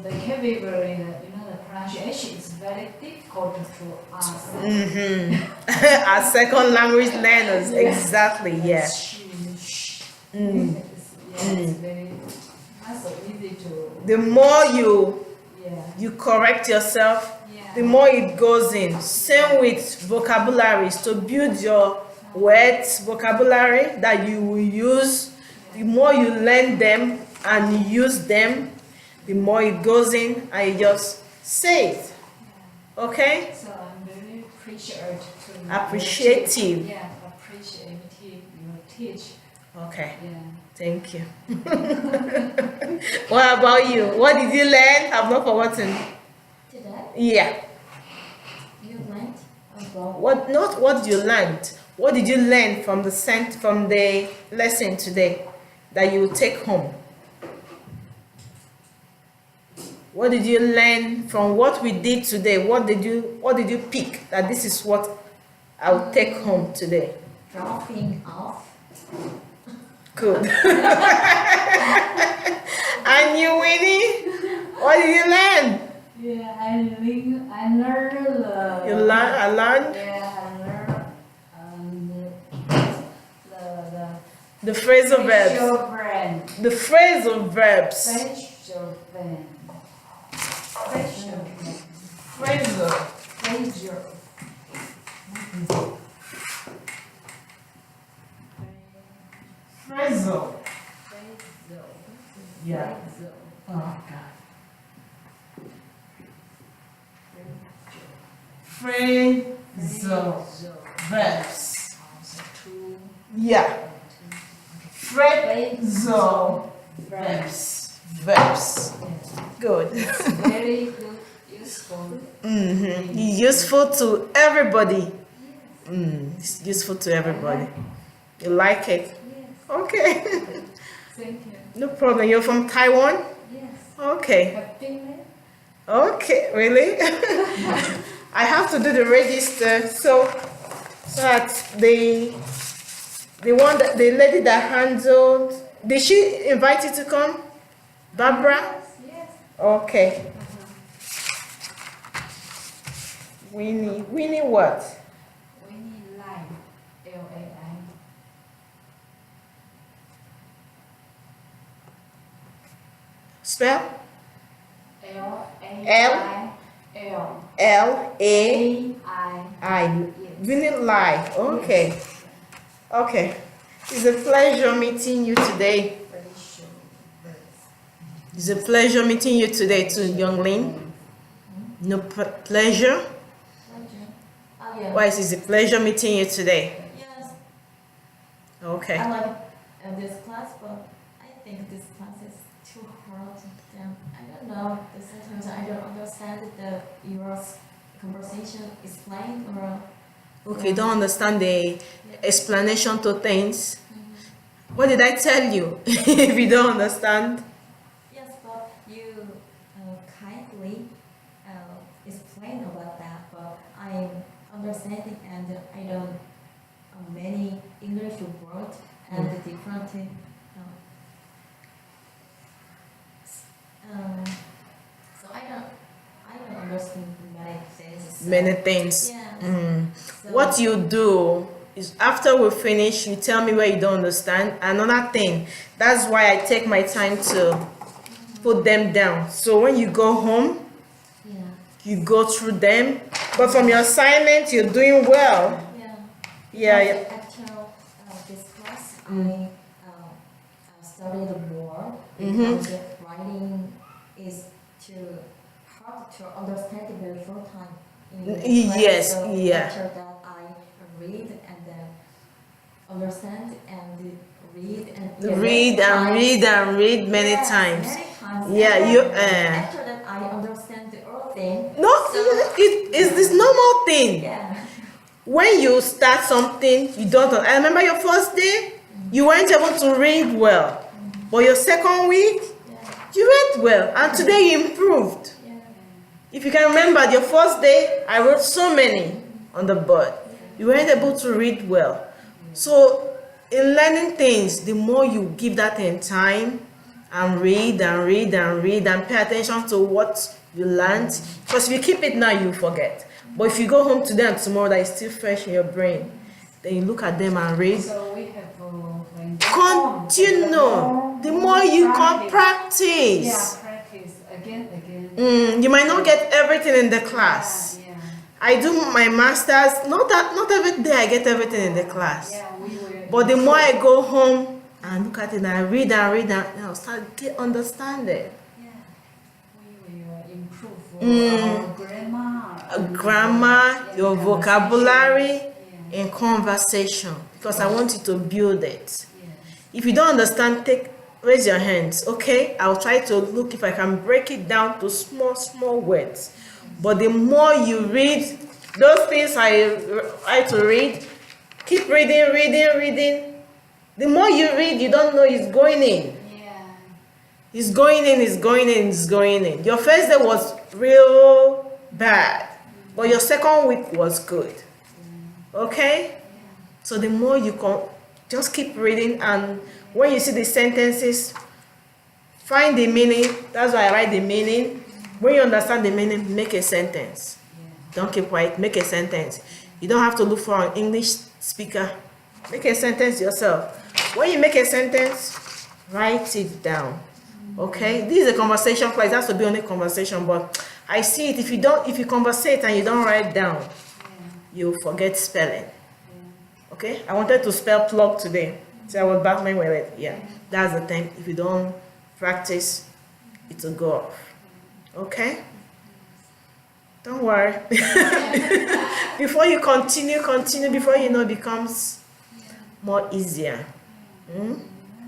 vocabulary, the pronunciation is very difficult to us. As second language learners, exactly. Yeah. Sh. Mm. Yeah, it's very the more you Yeah. correct yourself, Yeah. the more it goes in. Same with vocabularies. To build your words, vocabulary that you will use, the more you learn them and use them, the more it goes in and you just say it. Okay? So I'm very appreciative. Appreciative. Yeah, appreciative you teach. Okay, Yeah. thank you. What about you? What did you learn? I've not forgotten. Today, Yeah. you learned about What not what you learned? What did you learn from the lesson today that you will take home? What did you learn from what we did today? What did you pick that this is what I will take home today? dropping off. Good. And you, Winnie, what did you learn? Yeah, I learned You learn. I learned Yeah, I learned the the phrasal verbs. facial brand. The phrasal verbs. Facial brand. Facial. Phrasal. Facial. Phrasal. Facial. Yeah. Facial. Oh God. Phrasal Facial. verbs. Two. Yeah. Phrasal verbs. Verbs. Good. Very good, useful. Useful to everybody. It's useful to everybody. You like it? Yes. Okay. Thank you. No problem. You're from Taiwan? Yes. Okay. Happy New Okay. Really? I have to do the register so that the lady that handled, did she invite you to come? Barbara? Yes. Okay. Winnie what? We need line. L-A-I. Spell? L-A-I. L-A-I. A-I. Winnie Lai. Okay. Okay. It's a pleasure meeting you today. Facial verbs. It's a pleasure meeting you today too, Young Lin. No pleasure? Oh yeah. Why is it a pleasure meeting you today? Yes. Okay. I like this class, but I think this class is too hard. And I don't know. Sometimes I don't understand your conversation explained or. Okay, don't understand the explanation to things. What did I tell you? If you don't understand. Yes, but you kindly explain about that. But I'm understanding and I don't many English words and different. So I don't understand many things. So, Many things. Yeah. So, What you do is after we finish, you tell me where you don't understand. Another thing, that's why I take my time to put them down. So when you go home, Yeah. you go through them. But from your assignment, you're doing well. Yeah. Yeah. After this class, I studied more because writing is too hard to understand the very first time. In the class. Yes, So yeah. After that, I read and then understand and read and Read and read and read many Yes, times. Many times. Yeah, And you, then after that, I understand the whole thing. No, it is this normal thing. Yeah. When you start something, you don't. I remember your first day, you weren't able to read well. But your second week, Yeah. you read well. And today you improved. Yeah. If you can remember, your first day, I wrote so many on the board. You weren't able to read well. So, in learning things, the more you give that in time and read and read and read and pay attention to what you learned, because if you keep it now, you forget. But if you go home today and tomorrow, that is still fresh in your brain, then you look at them and read. So we have Continue. The more you can practice. Yeah, practice. again. You might not get everything in the class. Yeah, I do my masters. Not every day I get everything in the class. yeah, we were. But the more I go home and look at it and I read and I'll start to understand it. Yeah, we will improve our Grammar, your vocabulary, Yeah, and conversation. Because I want you to build it. yeah, If you don't understand, raise your hands, okay? I'll try to look if I can break it down to small words. But the more you read, those things I to read, keep reading. The more you read, you don't know it's going in. yeah, It's going in. Your first day was real bad, but your second week was good. Okay? So the more you just keep reading, and when you see the sentences, find the meaning. That's why I write the meaning. When you understand the meaning, make a sentence. Don't keep quiet, make a sentence. You don't have to look for an English speaker. Make a sentence yourself. When you make a sentence, write it down. Okay? This is a conversation class. It has to be only conversation, but I see it. If you conversate and you don't write down, you forget spelling. Okay? I wanted to spell plug today. So I was battling with it. Yeah. That's the thing. If you don't practice, it will go off. Okay? Don't worry. Before you continue, before you know, it becomes more easier.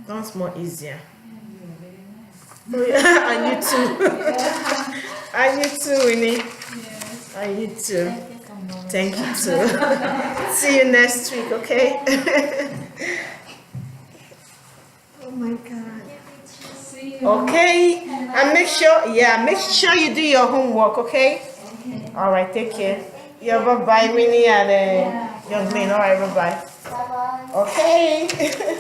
Becomes more easier. And you too. And you too, Winnie. And you too. Thank you too. See you next week, okay? Oh my God. see you. Okay. And make sure you do your homework, okay? All right, take care. Yeah, bye-bye, Winnie and young man. All right, bye-bye. Bye bye. Okay.